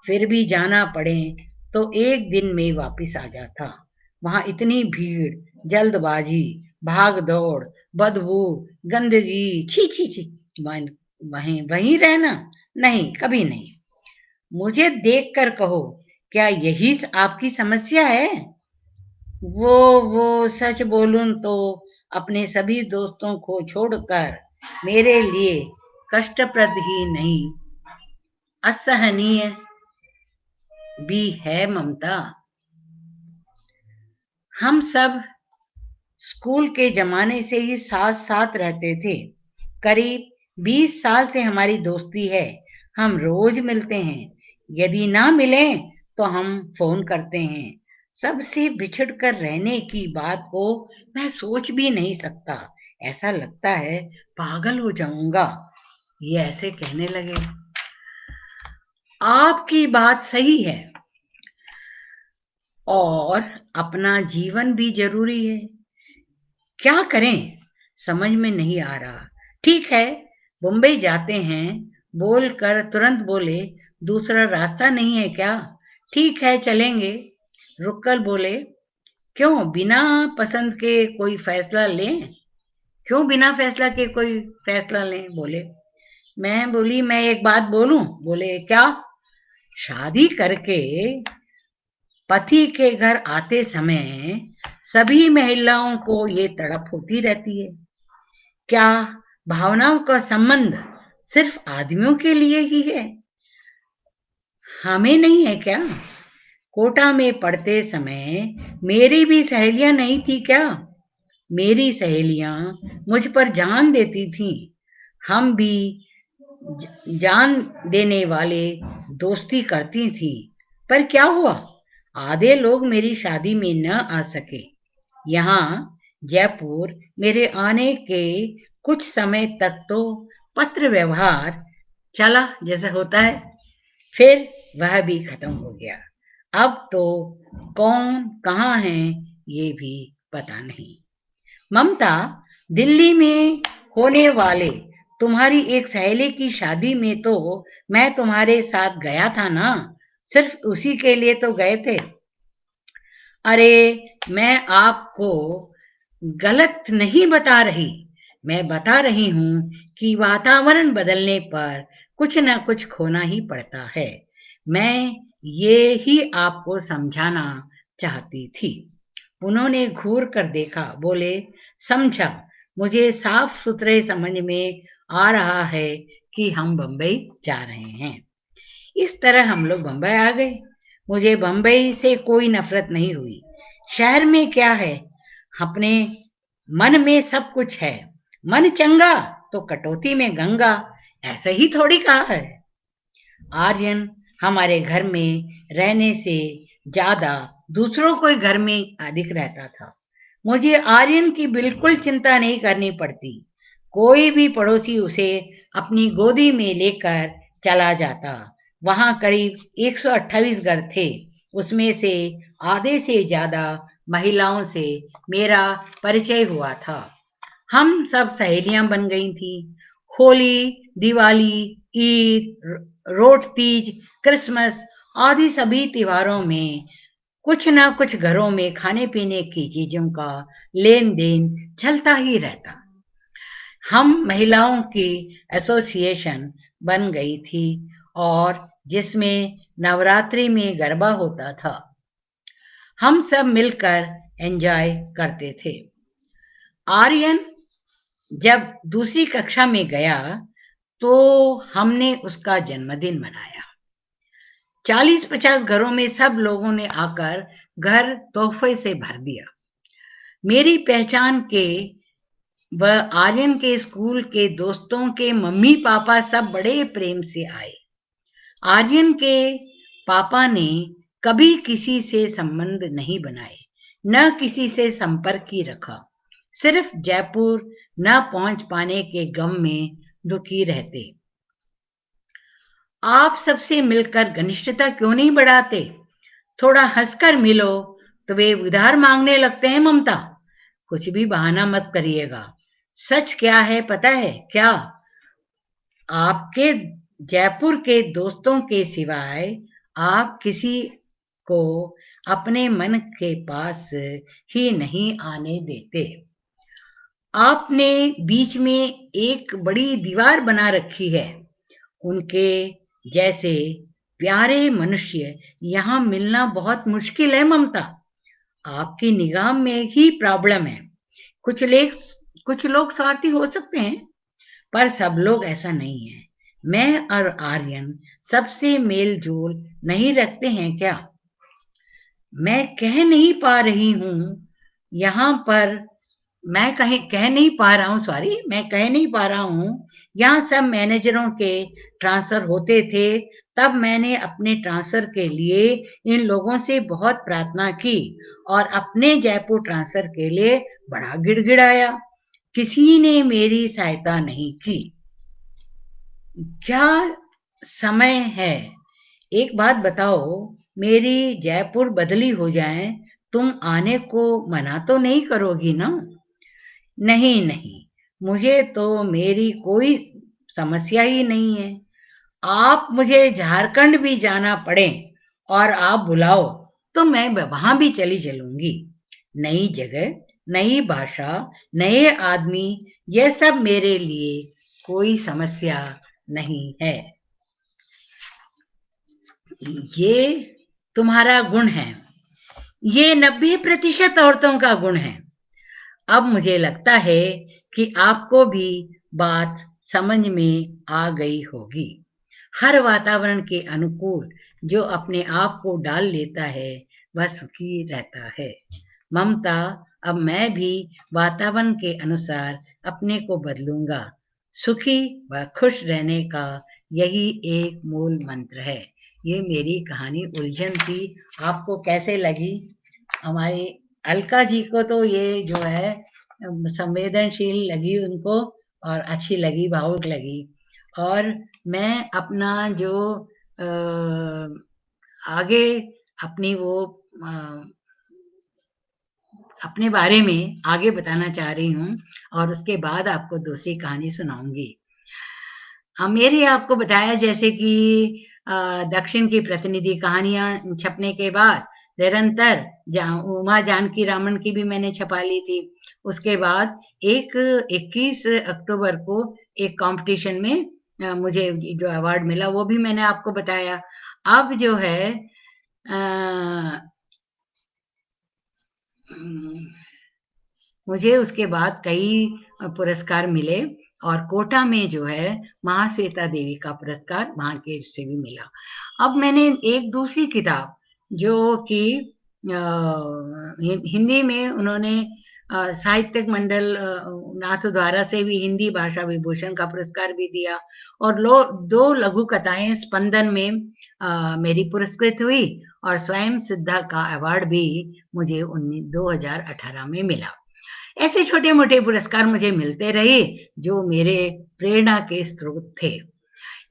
फिर भी जाना पड़े तो एक दिन में वापस आ जाता। वहां इतनी भीड़, जल्दबाजी, भाग दौड़, बदबू, गंदगी, छी छी छी, वहीं वहीं रहना, नहीं, कभी नहीं। मुझे देखकर कहो, क्या यही आपकी समस्या है? वो सच बोलूं तो अपने सभी दोस्तों को छोड़कर मेरे लिए कष्टप्रद ही नहीं, असहनीय भी है ममता। हम सब स्कूल के जमाने से ही साथ साथ रहते थे, करीब 20 साल से हमारी दोस्ती है। हम रोज मिलते हैं, यदि ना मिलें तो हम फोन करते हैं। सबसे बिछड़ कर रहने की बात को मैं सोच भी नहीं सकता, ऐसा लगता है पागल हो जाऊंगा। ये ऐसे कहने लगे। आपकी बात सही है, और अपना जीवन भी जरूरी है, क्या करें समझ में नहीं आ रहा। ठीक है, मुंबई जाते हैं, बोलकर तुरंत बोले, दूसरा रास्ता नहीं है क्या? ठीक है, चलेंगे। रुककर बोले, क्यों बिना पसंद के कोई फैसला लें? क्यों बिना फैसला के कोई फैसला लें? बोले। मैं बोली, मैं एक बात बोलूं? बोले, क्या? शादी करके पति के घर आते समय सभी महिलाओं को ये तड़प होती रहती है, क्या भावनाओं का संबंध सिर्फ आदमियों के लिए ही है, हमें नहीं है क्या? कोटा में पढ़ते समय मेरी भी सहेलियां नहीं थी क्या? मेरी सहेलियां मुझ पर जान देती थीं, हम भी जान देने वाले दोस्ती करती थी। पर क्या हुआ, आधे लोग मेरी शादी में न आ सके। यहाँ जयपुर मेरे आने के कुछ समय तक तो पत्र व्यवहार चला जैसा होता है, फिर वह भी खत्म हो गया। अब तो कौन कहाँ है ये भी पता नहीं। ममता, दिल्ली में होने वाले तुम्हारी एक सहेली की शादी में तो मैं तुम्हारे साथ गया था ना, सिर्फ उसी के लिए तो गए थे। अरे, मैं आपको गलत नहीं बता रही, मैं बता रही हूँ कि वातावरण बदलने पर कुछ न कुछ खोना ही पड़ता है। मैं ये ही आपको समझाना चाहती थी। उन्होंने घूर कर देखा, बोले, समझा, मुझे साफ सुथरे समझ में आ रहा है कि हम बंबई जा रहे हैं। इस तरह हम लोग बंबई आ गए। मुझे बंबई से कोई नफरत नहीं हुई। शहर में क्या है, अपने मन में सब कुछ है। मन चंगा तो कटौती में गंगा, ऐसे ही थोड़ी कहा है। आर्यन हमारे घर में रहने से ज्यादा दूसरों के घर में अधिक रहता था। मुझे आर्यन की बिल्कुल चिंता नहीं करनी पड़ती। कोई भी पड़ोसी उसे अपनी गोदी में लेकर चला जाता। वहां करीब 128 घर थे। उसमें से आधे से ज्यादा महिलाओं से मेरा परिचय हुआ था। हम सब सहेलियां बन गई थी। होली, दिवाली, ईद, रोट तीज, क्रिसमस आदि सभी त्योहारों में कुछ ना कुछ घरों में खाने पीने की चीजों का लेन देन चलता ही रहता। हम महिलाओं की एसोसिएशन बन गई थी और जिसमें नवरात्रि में गरबा होता था। हम सब मिलकर एंजॉय करते थे। आर्यन जब दूसरी कक्षा में गया तो हमने उसका जन्मदिन मनाया। 40-50 घरों में सब लोगों ने आकर घर तोहफे से भर दिया। मेरी पहचान के व आर्यन के स्कूल के दोस्तों के मम्मी पापा सब बड़े प्रेम से आए। आर्यन के पापा ने कभी किसी से संबंध नहीं बनाए, न किसी से संपर्क ही रखा। सिर्फ जयपुर न पहुंच पाने के गम में दुखी रहते। आप सबसे मिलकर घनिष्ठता क्यों नहीं बढ़ाते? थोड़ा हंसकर मिलो तो वे उधार मांगने लगते हैं। ममता, कुछ भी बहाना मत करिएगा। सच क्या है पता है क्या? आपके जयपुर के दोस्तों के सिवाय आप किसी को अपने मन के पास ही नहीं आने देते। आपने बीच में एक बड़ी दीवार बना रखी है। उनके जैसे प्यारे मनुष्य यहाँ मिलना बहुत मुश्किल है। ममता, आपकी निगाह में ही प्रॉब्लम है। कुछ लोग स्वार्थी हो सकते हैं, पर सब लोग ऐसा नहीं है। मैं और आर्यन सबसे मेल जोल नहीं रखते हैं क्या? मैं कह नहीं पा रही हूँ यहाँ पर मैं कह नहीं पा रहा हूँ सॉरी मैं कह नहीं पा रहा हूँ यहाँ सब मैनेजरों के ट्रांसफर होते थे, तब मैंने अपने ट्रांसफर के लिए इन लोगों से बहुत प्रार्थना की और अपने जयपुर ट्रांसफर के लिए बड़ा गिड़गिड़ाया। किसी ने मेरी सहायता नहीं की। क्या समय है? एक बात बताओ, मेरी जयपुर बदली हो जाए, तुम आने को मना तो नहीं करोगी ना? नहीं नहीं, मुझे तो मेरी कोई समस्या ही नहीं है। आप मुझे झारखंड भी जाना पड़े और आप बुलाओ तो मैं वहां भी चली चलूंगी। नई जगह, नई भाषा, नए आदमी, यह सब मेरे लिए कोई समस्या नहीं है। ये तुम्हारा गुण है। ये 90% औरतों का गुण है। अब मुझे लगता है कि आपको भी बात समझ में आ गई होगी। हर वातावरण के अनुकूल जो अपने आप को डाल लेता है वह सुखी रहता है। ममता, अब मैं भी वातावरण के अनुसार अपने को बदलूंगा। सुखी व खुश रहने का यही एक मूल मंत्र है। ये मेरी कहानी उलझन थी। आपको कैसे लगी? हमारी अलका जी को तो ये जो है संवेदनशील लगी उनको और अच्छी लगी, भावुक लगी। और मैं अपना जो आगे अपनी वो अपने बारे में आगे बताना चाह रही हूँ और उसके बाद आपको दूसरी कहानी सुनाऊंगी। मेरे आपको बताया जैसे कि दक्षिण की प्रतिनिधि कहानियां छपने के बाद निरंतर उमा जानकी रामन की भी मैंने छपा ली थी। उसके बाद 21 अक्टूबर को एक कंपटीशन में मुझे जो अवार्ड मिला वो भी मैंने आपको बताया। अब जो है मुझे उसके बाद कई पुरस्कार मिले और कोटा में जो है महाश्वेता देवी का पुरस्कार वहां के से भी मिला। अब मैंने एक दूसरी किताब जो कि हिंदी में उन्होंने साहित्यिक मंडल नाथद्वारा से भी हिंदी भाषा विभूषण का पुरस्कार भी दिया और 2 लघु कथाएं स्पंदन में मेरी पुरस्कृत हुई और स्वयं सिद्धा का अवार्ड भी मुझे 2018 में मिला। ऐसे छोटे मोटे पुरस्कार मुझे मिलते रहे जो मेरे प्रेरणा के स्रोत थे।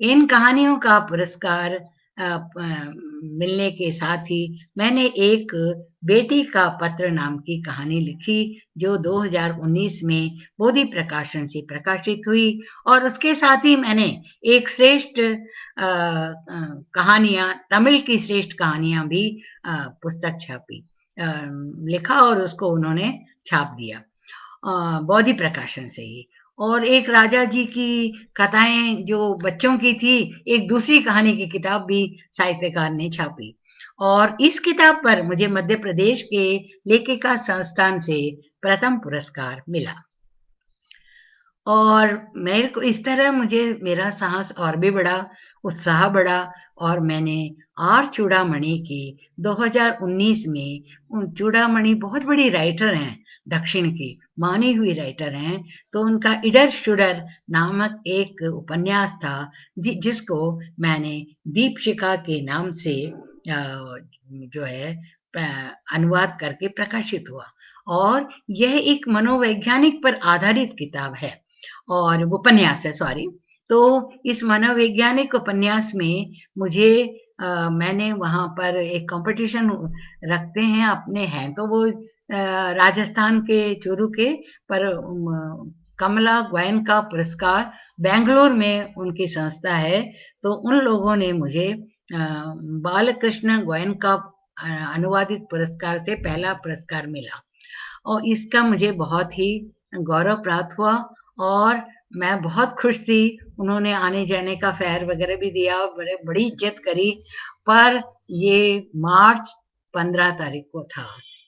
इन कहानियों का पुरस्कार मिलने के साथ ही मैंने एक बेटी का पत्र नाम की कहानी लिखी जो 2019 में बोधि प्रकाशन से प्रकाशित हुई और उसके साथ ही मैंने एक श्रेष्ठ कहानियां तमिल की श्रेष्ठ कहानियां भी पुस्तक छापी लिखा और उसको उन्होंने छाप दिया बोधि प्रकाशन से ही। और एक राजा जी की कथाएं जो बच्चों की थी एक दूसरी कहानी की किताब भी साहित्यकार ने छापी और इस किताब पर मुझे मध्य प्रदेश के लेखिका संस्थान से प्रथम पुरस्कार मिला। और मेरे को इस तरह मुझे मेरा साहस और भी बढ़ा, उत्साह बढ़ा और मैंने आर चूड़ामणि की 2019 में चूड़ामणि बहुत बड़ी राइटर हैं दक्षिण की मानी हुई राइटर हैं तो उनका इडर शुडर नामक एक उपन्यास था जिसको मैंने दीपशिखा के नाम से जो है अनुवाद करके प्रकाशित हुआ और यह एक मनोवैज्ञानिक पर आधारित किताब है और उपन्यास है सॉरी। तो इस मनोवैज्ञानिक उपन्यास में मुझे मैंने वहां पर एक कंपटीशन रखते हैं अपने हैं तो वो राजस्थान के चूरू के पर कमला गोयन का पुरस्कार बेंगलोर में उनकी संस्था है तो उन लोगों ने मुझे बालकृष्ण गोयन का अनुवादित पुरस्कार से पहला पुरस्कार मिला और इसका मुझे बहुत ही गौरव प्राप्त हुआ और मैं बहुत खुश थी। उन्होंने आने जाने का फेयर वगैरह भी दिया और बड़ी इज्जत करी पर ये मार्च 15 तारीख को था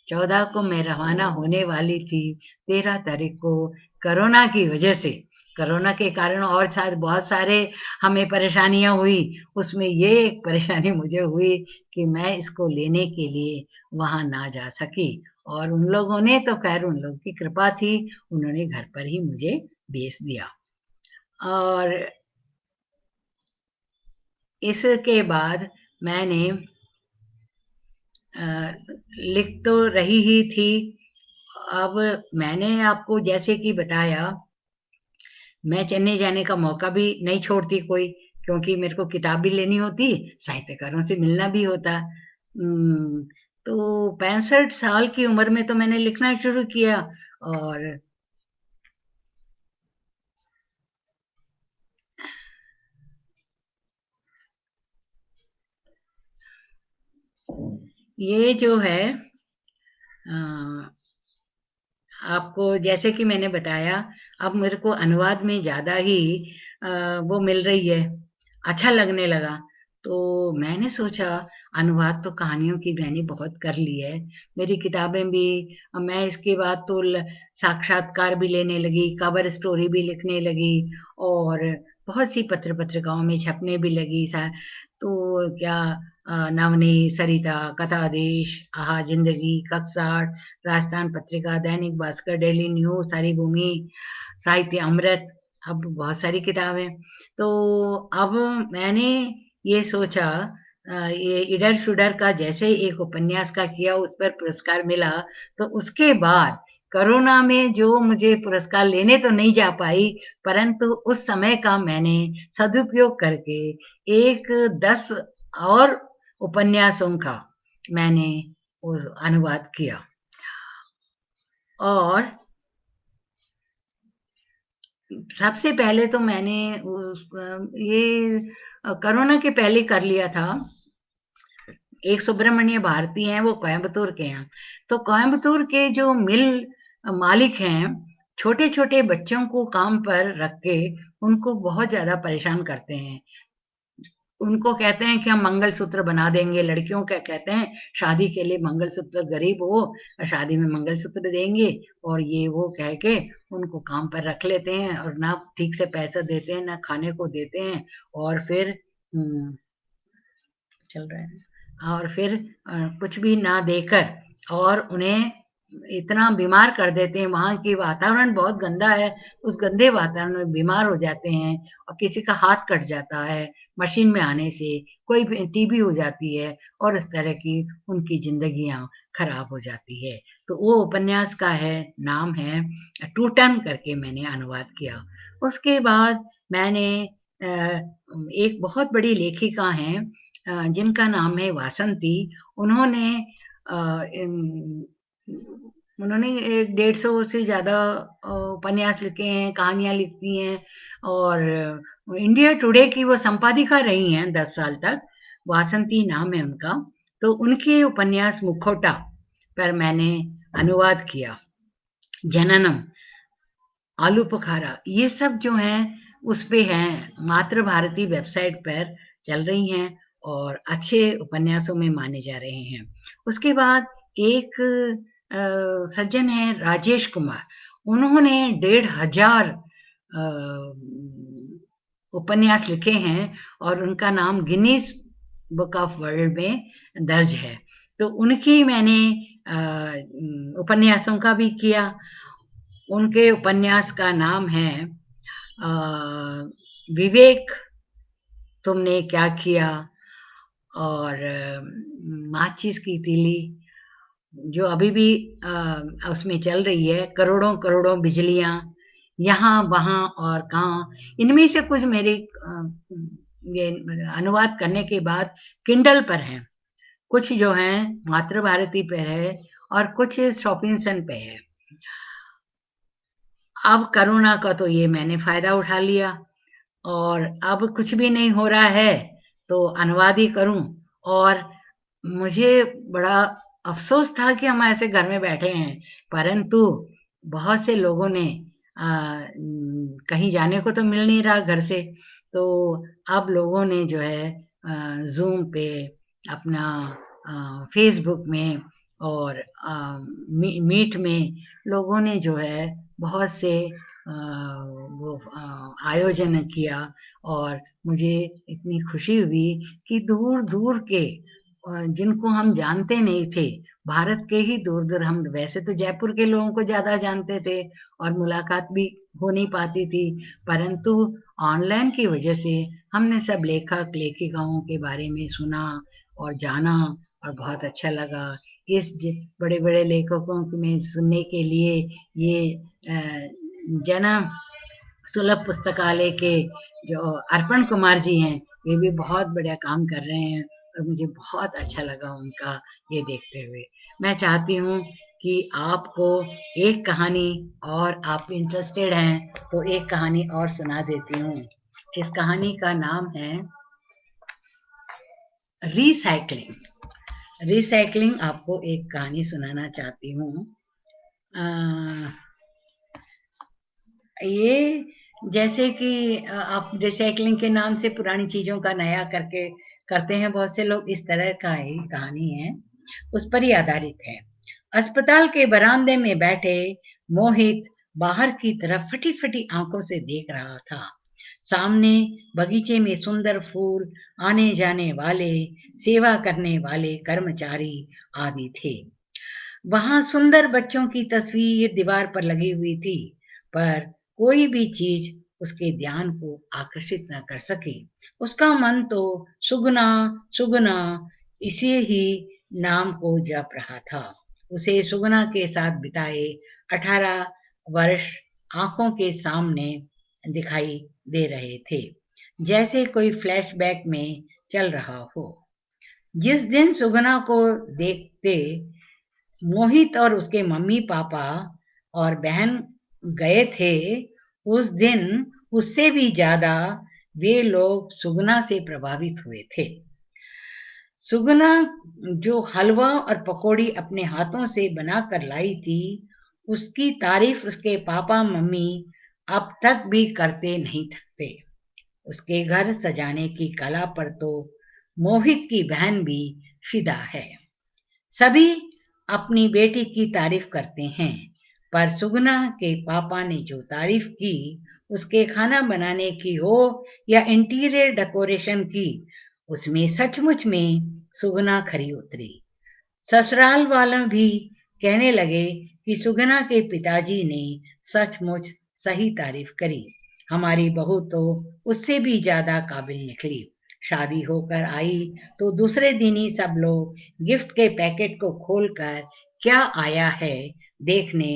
14 को मैं रवाना होने वाली थी 13 तारीख को कोरोना की वजह से कोरोना के कारण और शायद बहुत सारे हमें परेशानियां हुई उसमें ये एक परेशानी मुझे हुई कि मैं इसको लेने के लिए वहां ना जा सकी और उन लोगों ने तो खैर उन लोगों की कृपा थी उन्होंने घर पर ही मुझे भेज दिया। और इसके बाद मैंने लिख तो रही ही थी। अब मैंने आपको जैसे कि बताया मैं चेन्नई जाने का मौका भी नहीं छोड़ती कोई क्योंकि मेरे को किताब भी लेनी होती साहित्यकारों से मिलना भी होता। तो 65 साल की उम्र में तो मैंने लिखना शुरू किया और ये जो है आपको जैसे कि मैंने बताया अब मेरे को अनुवाद में ज्यादा ही वो मिल रही है अच्छा लगने लगा तो मैंने सोचा अनुवाद तो कहानियों की मैंने बहुत कर ली है मेरी किताबें भी मैं इसके बाद तो साक्षात्कार भी लेने लगी कवर स्टोरी भी लिखने लगी और बहुत सी पत्र पत्रिकाओं में छपने भी लगी तो क्या नवनीत सरिता कथादेश आहा जिंदगी कक्साट राजस्थान पत्रिका दैनिक भास्कर डेली न्यूज सारी भूमि साहित्य अमृत अब बहुत सारी किताबें तो अब मैंने ये सोचा ये इडर शुडर का जैसे एक उपन्यास का किया उस पर पुरस्कार मिला तो उसके बाद कोरोना में जो मुझे पुरस्कार लेने तो नहीं जा पाई परंतु उस समय का मैंने सदुपयोग करके एक 10 और उपन्यासों का मैंने वो अनुवाद किया। और सबसे पहले तो मैंने ये कोरोना के पहले कर लिया था। एक सुब्रमण्य भारती हैं, वो कोयम्बतूर के हैं। तो कोयम्बतूर के जो मिल मालिक हैं, छोटे-छोटे बच्चों को काम पर रख के उनको बहुत ज़्यादा परेशान करते हैं। उनको कहते हैं कि हम मंगलसूत्र बना देंगे, लड़कियों का कहते हैं शादी के लिए मंगलसूत्र, गरीब हो शादी में मंगलसूत्र देंगे, और ये वो कह के उनको काम पर रख लेते हैं और ना ठीक से पैसा देते हैं, ना खाने को देते हैं, और फिर चल रहा है, और फिर कुछ भी ना देकर और उन्हें इतना बीमार कर देते हैं। वहाँ की वातावरण बहुत गंदा है, उस गंदे वातावरण में बीमार हो जाते हैं, और किसी का हाथ कट जाता है मशीन में आने से, कोई टीबी हो जाती है, और इस तरह की उनकी जिंदगियां खराब हो जाती है। तो वो उपन्यास का है, नाम है टूटन करके, मैंने अनुवाद किया। उसके बाद मैंने एक बहुत बड़ी लेखिका हैं जिनका नाम है वासंती। उन्होंने उन्होंने 150 से ज़्यादा उपन्यास लिखे हैं, कहानियाँ लिखती हैं, और इंडिया टुडे की वो संपादिका रही हैं 10 साल तक। वासंती नाम है उनका। तो उनके उपन्यास मुखौटा पर मैंने अनुवाद किया। जननम, आलू बुखारा, ये सब जो हैं उस पे हैं, मातृभारती वेबसाइट पर चल रही हैं और अच्छे उपन्यासों में माने जा रहे हैं। उसके बाद एक सज्जन हैं राजेश कुमार, उन्होंने 1500 उपन्यास लिखे हैं और उनका नाम गिनीज बुक ऑफ वर्ल्ड में दर्ज है। तो उनकी मैंने उपन्यासों का भी किया। उनके उपन्यास का नाम है विवेक, तुमने क्या किया, और माचिस की तीली, जो अभी भी उसमें चल रही है, करोड़ों करोड़ों बिजलियां, यहाँ वहां और कहाँ। इनमें से कुछ मेरे ये अनुवाद करने के बाद किंडल पर हैं, कुछ जो हैं मातृभारती पर है और कुछ शॉपिंसन पे है। अब कोरोना का तो ये मैंने फायदा उठा लिया, और अब कुछ भी नहीं हो रहा है तो अनुवाद ही करूं। और मुझे बड़ा अफसोस था कि हम ऐसे घर में बैठे हैं, परंतु बहुत से लोगों ने कहीं जाने को तो मिल नहीं रहा घर से, तो अब लोगों ने जो है जूम पे, अपना फेसबुक में और मीट में लोगों ने जो है बहुत से वो आयोजन किया, और मुझे इतनी खुशी हुई कि दूर दूर के जिनको हम जानते नहीं थे, भारत के ही दूर दूर, हम वैसे तो जयपुर के लोगों को ज्यादा जानते थे और मुलाकात भी हो नहीं पाती थी, परंतु ऑनलाइन की वजह से हमने सब लेखक लेखिकाओं के बारे में सुना और जाना, और बहुत अच्छा लगा। इस बड़े बड़े लेखकों में सुनने के लिए ये जन सुलभ पुस्तकालय के जो अर्पण कुमार जी हैं, वे भी बहुत बढ़िया काम कर रहे हैं, और मुझे बहुत अच्छा लगा उनका ये देखते हुए। मैं चाहती हूँ कि आपको एक कहानी, और आप इंटरेस्टेड हैं तो एक कहानी और सुना देती हूँ। इस कहानी का नाम है रिसाइकलिंग। रिसाइकलिंग आपको एक कहानी सुनाना चाहती हूँ। ये जैसे कि आप रिसाइकलिंग के नाम से पुरानी चीजों का नया करके करते हैं बहुत से लोग, इस तरह का ही कहानी है, उस पर ही आधारित है। अस्पताल के बरामदे में बैठे मोहित बाहर की तरफ फटी फटी आंखों से देख रहा था। सामने बगीचे में सुंदर फूल, आने जाने वाले, सेवा करने वाले कर्मचारी आदि थे। वहां सुंदर बच्चों की तस्वीर दीवार पर लगी हुई थी, पर कोई भी चीज उसके ध्यान को आकर्षित न कर सकी। उसका मन तो सुगना सुगना इसी ही नाम को जप रहा था। उसे सुगना के साथ बिताए 18 वर्ष आंखों के सामने दिखाई दे रहे थे, जैसे कोई फ्लैशबैक में चल रहा हो। जिस दिन सुगना को देखते मोहित और उसके मम्मी पापा और बहन गए थे, उस दिन उससे भी ज्यादा वे लोग सुगना से प्रभावित हुए थे। सुगना जो हलवा और पकौड़ी अपने हाथों से बनाकर लाई थी, उसकी तारीफ उसके पापा मम्मी अब तक भी करते नहीं थकते। उसके घर सजाने की कला पर तो मोहित की बहन भी फिदा है। सभी अपनी बेटी की तारीफ करते हैं, पर सुगना के पापा ने जो तारीफ की, उसके खाना बनाने की हो या इंटीरियर डेकोरेशन की, उसमें सचमुच में सुगना खरी उतरी। ससुराल वालों भी कहने लगे कि सुगना के पिताजी ने सचमुच सही तारीफ करी। हमारी बहू तो उससे भी ज्यादा काबिल निकली। शादी होकर आई तो दूसरे दिन ही सब लोग गिफ्ट के पैकेट को खोलकर क्या आया है देखने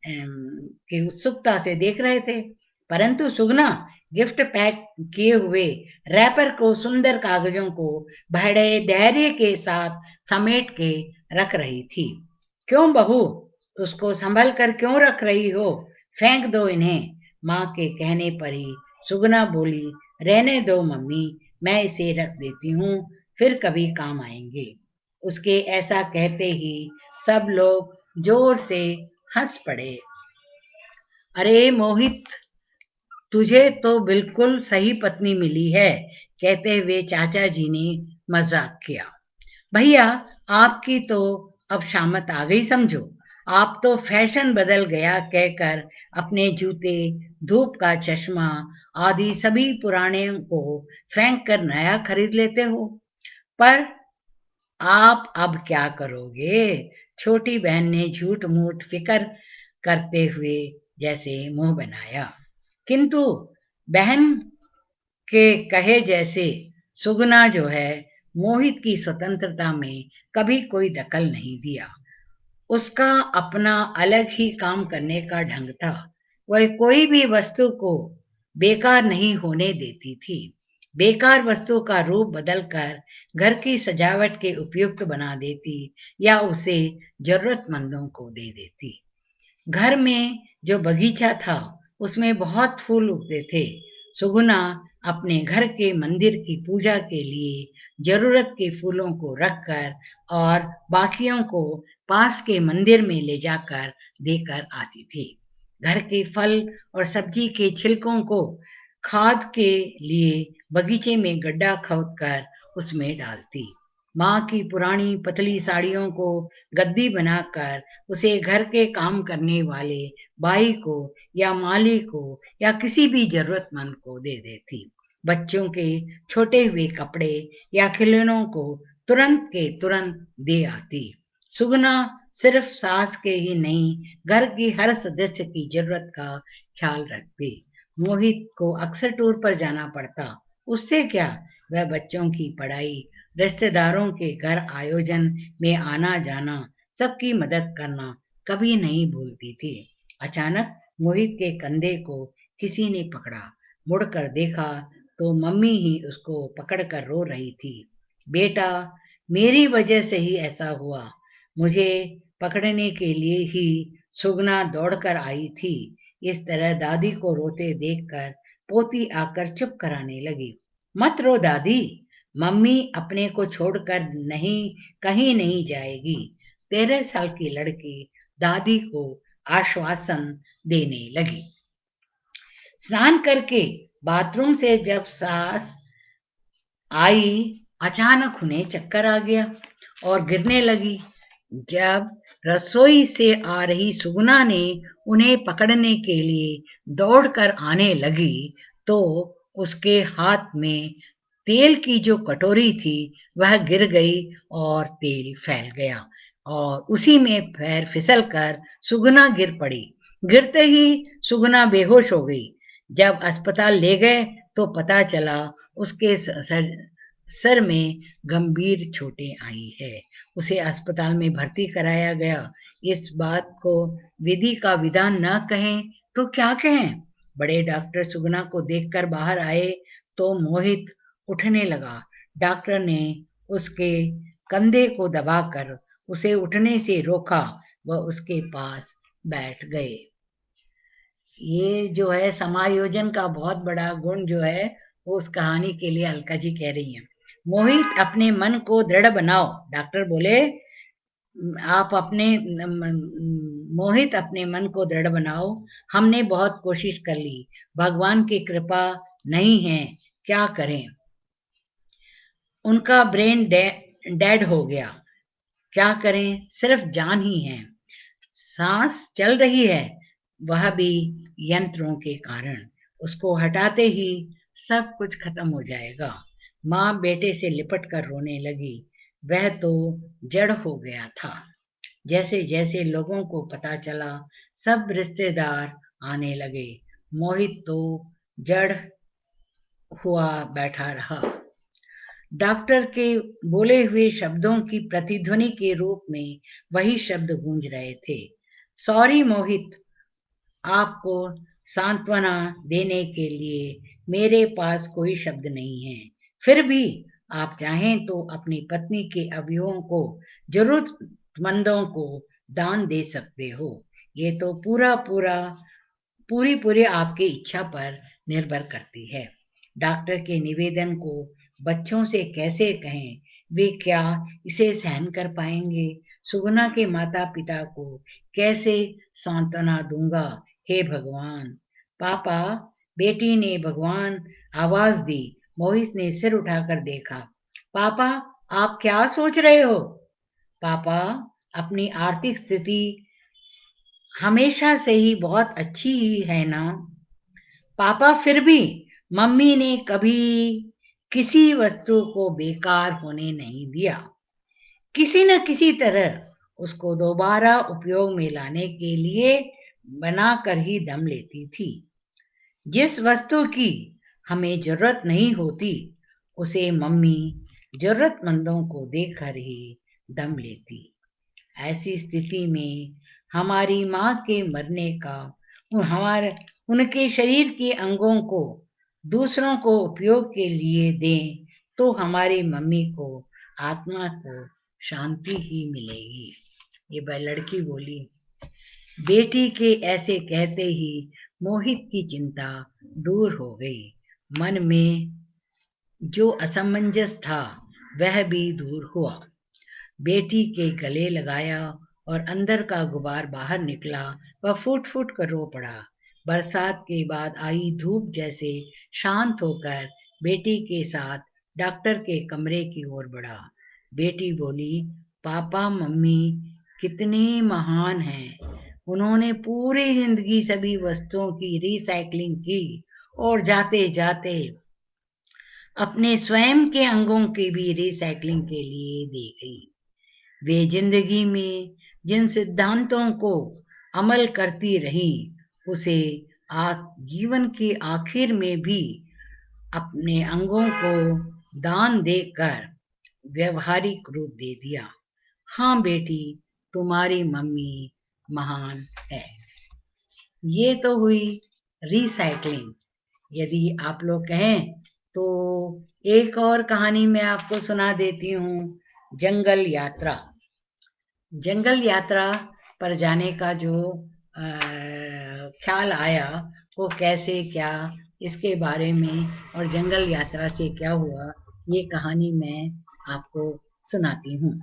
की उत्सुकता से देख रहे थे, परंतु सुगना गिफ्ट पैक किए हुए रैपर को सुंदर कागजों को बड़े धैर्य के साथ समेट के रख रही थी। क्यों बहू, उसको संभल कर क्यों रख रही हो? फेंक दो इन्हें। माँ के कहने पर ही सुगना बोली, रहने दो मम्मी, मैं इसे रख देती हूँ, फिर कभी काम आएंगे। उसके ऐसा कहते ही सब लोग जोर से हंस पड़े। अरे मोहित, तुझे तो बिल्कुल सही पत्नी मिली है, कहते हुए चाचा जी ने मजाक किया। भैया, आपकी तो अब शामत आ गई समझो। आप तो फैशन बदल गया कहकर अपने जूते, धूप का चश्मा आदि सभी पुराने को फेंक कर नया खरीद लेते हो। पर आप अब क्या करोगे? छोटी बहन ने झूठ मूठ फिक्र करते हुए जैसे मुंह बनाया। किंतु बहन के कहे जैसे सुगना जो है, मोहित की स्वतंत्रता में कभी कोई दखल नहीं दिया। उसका अपना अलग ही काम करने का ढंग था। वह कोई भी वस्तु को बेकार नहीं होने देती थी। बेकार वस्तु का रूप बदलकर घर की सजावट के उपयुक्त बना देती या उसे जरूरतमंदों को दे देती। घर में जो बगीचा था, उसमें बहुत फूल उगते थे। सुगुना अपने घर के मंदिर की पूजा के लिए जरूरत के फूलों को रखकर और बाकियों को पास के मंदिर में ले जाकर देकर आती थी। घर के फल और सब्जी के छिलकों को खाद के लिए बगीचे में गड्ढा खोदकर उसमें डालती। माँ की पुरानी पतली साड़ियों को गद्दी बनाकर उसे घर के काम करने वाले बाई को या माली को या किसी भी जरूरतमंद को दे देती। बच्चों के छोटे हुए कपड़े या खिलौनों को तुरंत के तुरंत दे आती। सुगना सिर्फ सास के ही नहीं, घर की हर सदस्य की जरूरत का ख्याल रखती। मोहित को अक्सर टूर पर जाना पड़ता, उससे क्या, वह बच्चों की पढ़ाई, रिश्तेदारों के घर आयोजन में आना जाना, सबकी मदद करना कभी नहीं भूलती थी। अचानक मोहित के कंधे को किसी ने पकड़ा। मुड़कर देखा तो मम्मी ही उसको पकड़कर रो रही थी। बेटा, मेरी वजह से ही ऐसा हुआ। मुझे पकड़ने के लिए ही सुगना दौड़कर आई थी। इस तरह दादी को रोते देखकर पोती आकर चुप कराने लगी। मत रो दादी, मम्मी अपने को छोड़कर नहीं कहीं नहीं जाएगी। 13 साल की लड़की दादी को आश्वासन देने लगी। स्नान करके बाथरूम से जब सास आई, अचानक उन्हें चक्कर आ गया और गिरने लगी। जब रसोई से आ रही सुगना ने उन्हें पकड़ने के लिए दौड़कर आने लगी तो उसके हाथ में तेल की जो कटोरी थी वह गिर गई और तेल फैल गया और उसी में पैर फिसलकर सुगना गिर पड़ी। गिरते ही सुगना बेहोश हो गई। जब अस्पताल ले गए तो पता चला उसके सर में गंभीर चोटें आई है। उसे अस्पताल में भर्ती कराया गया। इस बात को विधि का विधान न कहें तो क्या कहें। बड़े डॉक्टर सुगना को देखकर बाहर आए तो मोहित उठने लगा। डॉक्टर ने उसके कंधे को दबाकर उसे उठने से रोका व उसके पास बैठ गए। ये जो है समायोजन का बहुत बड़ा गुण जो है वो उस कहानी के लिए अलका जी कह रही हैं। मोहित अपने मन को दृढ़ बनाओ। डॉक्टर बोले आप अपने मोहित अपने मन को दृढ़ बनाओ। हमने बहुत कोशिश कर ली, भगवान की कृपा नहीं है, क्या करें। उनका ब्रेन डेड हो गया, क्या करें, सिर्फ जान ही है। सांस चल रही है, वह भी यंत्रों के कारण। उसको हटाते ही सब कुछ खत्म हो जाएगा। माँ बेटे से लिपट कर रोने लगी। वह तो जड़ हो गया था। जैसे जैसे लोगों को पता चला, सब रिश्तेदार आने लगे। मोहित तो जड़ हुआ बैठा रहा। डॉक्टर के बोले हुए शब्दों की प्रतिध्वनि के रूप में वही शब्द गूंज रहे थे। सॉरी मोहित, आपको सांत्वना देने के लिए मेरे पास कोई शब्द नहीं है। फिर भी आप चाहें तो अपनी पत्नी के अवयवों को जरूरतमंदों को दान दे सकते हो। ये तो पूरी आपकी इच्छा पर निर्भर करती है। डॉक्टर के निवेदन को बच्चों से कैसे कहें, वे क्या इसे सहन कर पाएंगे। सुगुना के माता पिता को कैसे सांत्वना दूंगा। हे भगवान। पापा, बेटी ने भगवान आवाज दी। मोहित ने सिर उठाकर देखा। पापा, आप क्या सोच रहे हो। पापा, अपनी आर्थिक स्थिति हमेशा से ही बहुत अच्छी ही है ना। पापा, फिर भी मम्मी ने कभी किसी वस्तु को बेकार होने नहीं दिया। किसी न किसी तरह उसको दोबारा उपयोग में लाने के लिए बनाकर ही दम लेती थी। जिस वस्तु की हमें जरूरत नहीं होती, उसे मम्मी जरूरतमंदों को देकर ही दम लेती। ऐसी स्थिति में हमारी माँ के मरने का उनके शरीर के अंगों को दूसरों को उपयोग के लिए दें तो हमारी मम्मी को आत्मा को शांति ही मिलेगी। ये लड़की बोली। बेटी के ऐसे कहते ही मोहित की चिंता दूर हो गई। मन में जो असमंजस था वह भी दूर हुआ। बेटी के गले लगाया और अंदर का गुबार बाहर निकला। वह फुट फुट कर रो पड़ा। बरसात के बाद आई धूप जैसे शांत होकर बेटी के साथ डॉक्टर के कमरे की ओर बढ़ा। बेटी बोली, पापा मम्मी कितने महान हैं। उन्होंने पूरी जिंदगी सभी वस्तुओं की रिसाइकलिंग की और जाते जाते अपने स्वयं के अंगों की भी रिसाइकलिंग के लिए दे गई। वे जिंदगी में जिन सिद्धांतों को अमल करती रही, उसे जीवन के आखिर में भी अपने अंगों को दान देकर व्यवहारिक रूप दे दिया। हाँ बेटी, तुम्हारी मम्मी महान है। ये तो हुई रिसाइकलिंग। यदि आप लोग कहें तो एक और कहानी मैं आपको सुना देती हूँ, जंगल यात्रा। जंगल यात्रा पर जाने का जो ख्याल आया, वो कैसे क्या, इसके बारे में और जंगल यात्रा से क्या हुआ, ये कहानी मैं आपको सुनाती हूँ।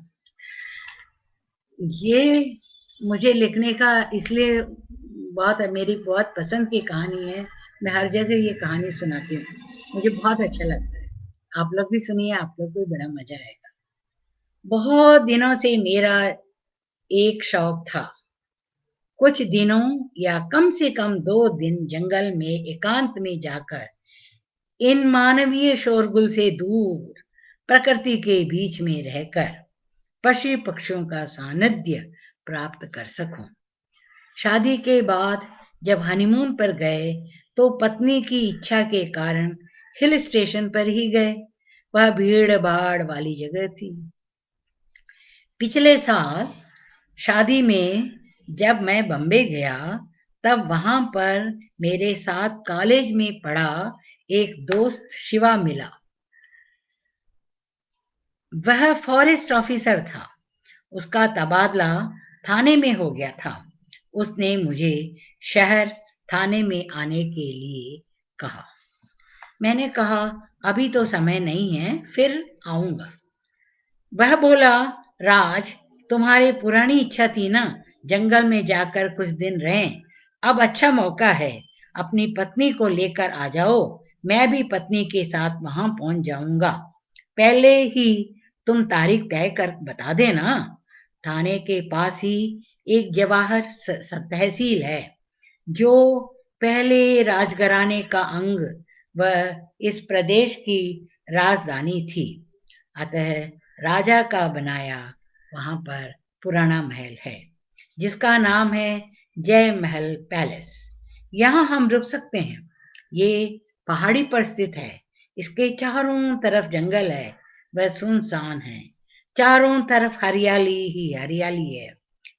ये मुझे लिखने का इसलिए मेरी बहुत पसंद की कहानी है। मैं हर जगह ये कहानी सुनाती हूँ, मुझे बहुत अच्छा लगता है। आप लोग भी सुनिए, आप लोग को बड़ा मजा आएगा। बहुत दिनों से मेरा एक शौक था, कुछ दिनों या कम से कम 2 दिन जंगल में एकांत में जाकर इन मानवीय शोरगुल से दूर प्रकृति के बीच में रहकर पशु पक्षियों का सानिध्य प्राप्त कर सकूं। शादी के बाद जब हनीमून पर गए तो पत्नी की इच्छा के कारण हिल स्टेशन पर ही गए। वह भीड़ भाड़ वाली जगह थी। पिछले साल शादी में जब मैं बम्बे गया, तब वहां पर मेरे साथ कॉलेज में पढ़ा एक दोस्त शिवा मिला। वह फॉरेस्ट ऑफिसर था। उसका तबादला थाने में हो गया था। उसने मुझे शहर थाने में आने के लिए कहा। मैंने कहा, अभी तो समय नहीं है, फिर आऊंगा। वह बोला, राज, तुम्हारी पुरानी इच्छा थी ना, जंगल में जाकर कुछ दिन रहें। अब अच्छा मौका है, अपनी पत्नी को लेकर आ जाओ। मैं भी पत्नी के साथ वहां पहुंच जाऊंगा। पहले ही तुम तारीख तय कर बता देना। थाने के पास ही एक जवाहर तहसील है, जो पहले राजघराने का अंग व इस प्रदेश की राजधानी थी। अतः राजा का बनाया वहां पर पुराना महल है, जिसका नाम है जय महल पैलेस। यहाँ हम रुक सकते हैं। ये पहाड़ी पर स्थित है। इसके चारों तरफ जंगल है, वह सुनसान है। चारों तरफ हरियाली ही हरियाली है।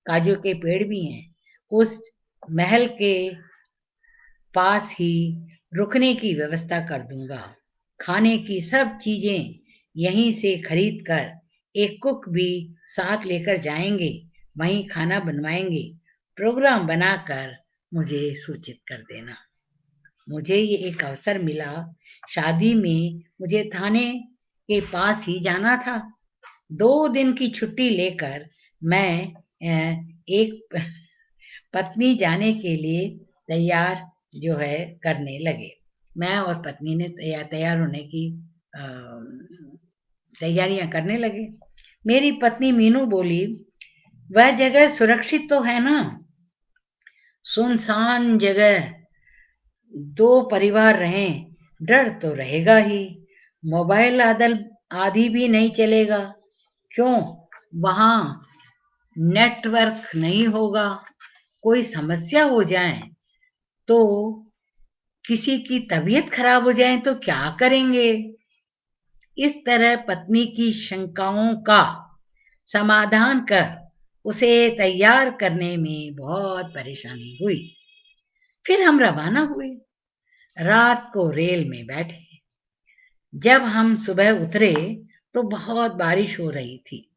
काजू के पेड़ भी हैं। उस महल के पास ही रुकने की व्यवस्था कर दूंगा। खाने की सब चीजें यहीं से खरीद कर एक कुक भी साथ लेकर जाएंगे, वहीं खाना बनवाएंगे। प्रोग्राम बनाकर मुझे सूचित कर देना। मुझे ये एक अवसर मिला। शादी में मुझे थाने के पास ही जाना था। 2 दिन की छुट्टी लेकर मैं एक पत्नी जाने के लिए तैयार जो है करने लगे। मैं और पत्नी ने तैयार होने की तैयारियां करने लगे। मेरी पत्नी मीनू बोली, वह जगह सुरक्षित तो है ना? सुनसान जगह, 2 परिवार रहें, डर तो रहेगा ही। मोबाइल आदि भी नहीं चलेगा। क्यों? वहां नेटवर्क नहीं होगा। कोई समस्या हो जाए तो, किसी की तबीयत खराब हो जाए तो क्या करेंगे? इस तरह पत्नी की शंकाओं का समाधान कर उसे तैयार करने में बहुत परेशानी हुई। फिर हम रवाना हुए। रात को रेल में बैठे। जब हम सुबह उतरे तो बहुत बारिश हो रही थी।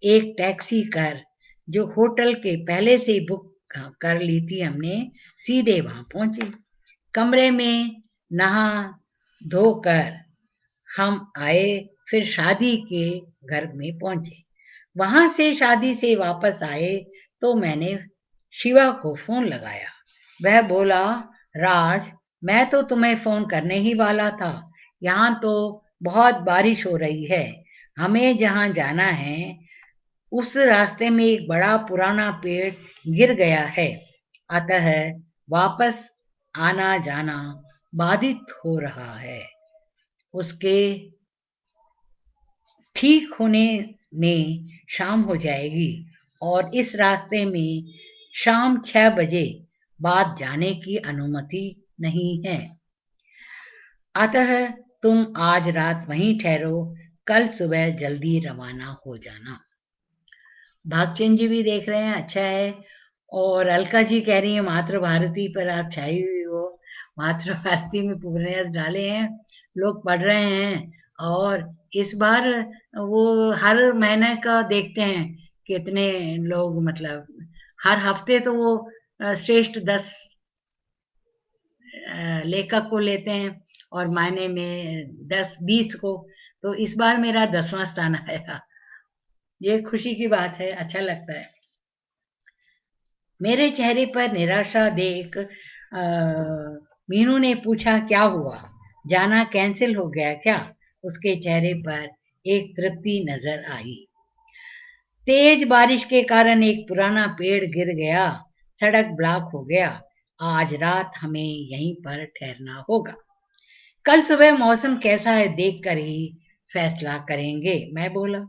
एक टैक्सी कर, जो होटल के पहले से बुक कर ली थी हमने, सीधे वहां पहुंचे। कमरे में नहा धोकर हम आए। फिर शादी के घर में पहुंचे। वहां से शादी से वापस आए तो मैंने शिवा को फोन लगाया। वह बोला, राज, मैं तो तुम्हें फोन करने ही वाला था। यहाँ तो बहुत बारिश हो रही है। हमें जहाँ जाना है उस रास्ते में एक बड़ा पुराना पेड़ गिर गया है। अतः वापस आना जाना बाधित हो रहा है। उसके ठीक होने में शाम हो जाएगी और इस रास्ते में शाम 6 बजे बाद जाने की अनुमति नहीं है। अतः तुम आज रात वहीं ठहरो, कल सुबह जल्दी रवाना हो जाना। भागचंद जी भी देख रहे हैं, अच्छा है। और अलका जी कह रही है, मातृभारती पर आप छाई हुई हो। मातृभारती में उपन्यास डाले हैं, लोग पढ़ रहे हैं। और इस बार वो हर महीने का देखते हैं कितने लोग, मतलब हर हफ्ते तो वो श्रेष्ठ 10 लेखक को लेते हैं और महीने में 10-20 को। तो इस बार मेरा 10वां स्थान आया। ये खुशी की बात है, अच्छा लगता है। मेरे चेहरे पर निराशा देख मीनू ने पूछा, क्या हुआ? जाना कैंसिल हो गया क्या? उसके चेहरे पर एक तृप्ति नजर आई। तेज बारिश के कारण एक पुराना पेड़ गिर गया, सड़क ब्लॉक हो गया। आज रात हमें यहीं पर ठहरना होगा। कल सुबह मौसम कैसा है देखकर ही फैसला करेंगे, मैं बोला।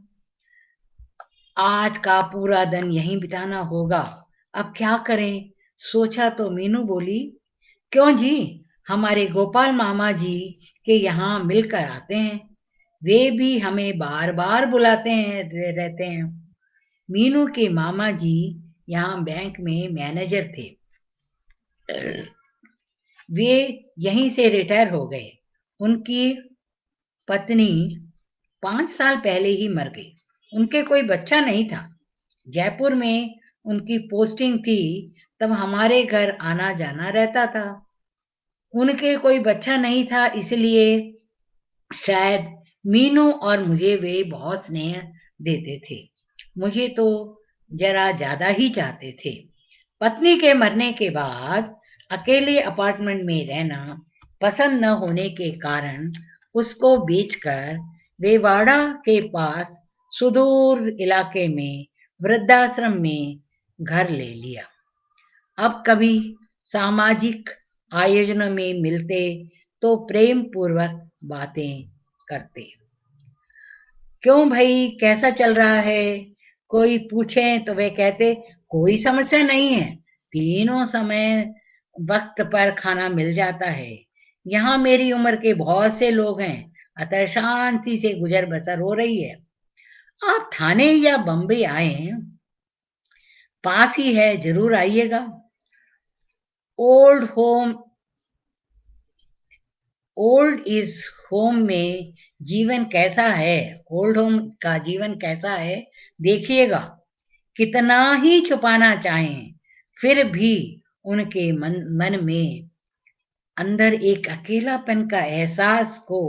आज का पूरा दिन यहीं बिताना होगा, अब क्या करें? सोचा तो मीनू बोली, क्यों जी, हमारे गोपाल मामा जी के यहाँ मिलकर आते हैं। वे भी हमें बार बार बुलाते हैं रहते हैं। मीनू के मामा जी यहाँ बैंक में मैनेजर थे। वे यहीं से रिटायर हो गए। उनकी पत्नी 5 साल पहले ही मर गई। उनके कोई बच्चा नहीं था। जयपुर में उनकी पोस्टिंग थी, तब हमारे घर आना जाना रहता था। उनके कोई बच्चा नहीं था, इसलिए शायद मीनू और मुझे वे बहुत स्नेह देते थे। मुझे तो जरा ज्यादा ही चाहते थे। पत्नी के मरने के बाद अकेले अपार्टमेंट में रहना पसंद न होने के कारण उसको बेचकर रेवाड़ा के पास सुदूर इलाके में वृद्धाश्रम में घर ले लिया। अब कभी सामाजिक आयोजनों में मिलते तो प्रेम पूर्वक बातें करते। क्यों भाई, कैसा चल रहा है? कोई पूछे तो वे कहते कोई समस्या नहीं है, तीनों समय वक्त पर खाना मिल जाता है। यहाँ मेरी उम्र के बहुत से लोग हैं, अतः शांति से गुजर बसर हो रही है। आप थाने या बम्बई आए, पास ही है, जरूर आइएगा। Old home old is home में जीवन कैसा है, ओल्ड होम का जीवन कैसा है देखिएगा। कितना ही छुपाना चाहें, फिर भी उनके मन में अंदर एक अकेलापन का एहसास को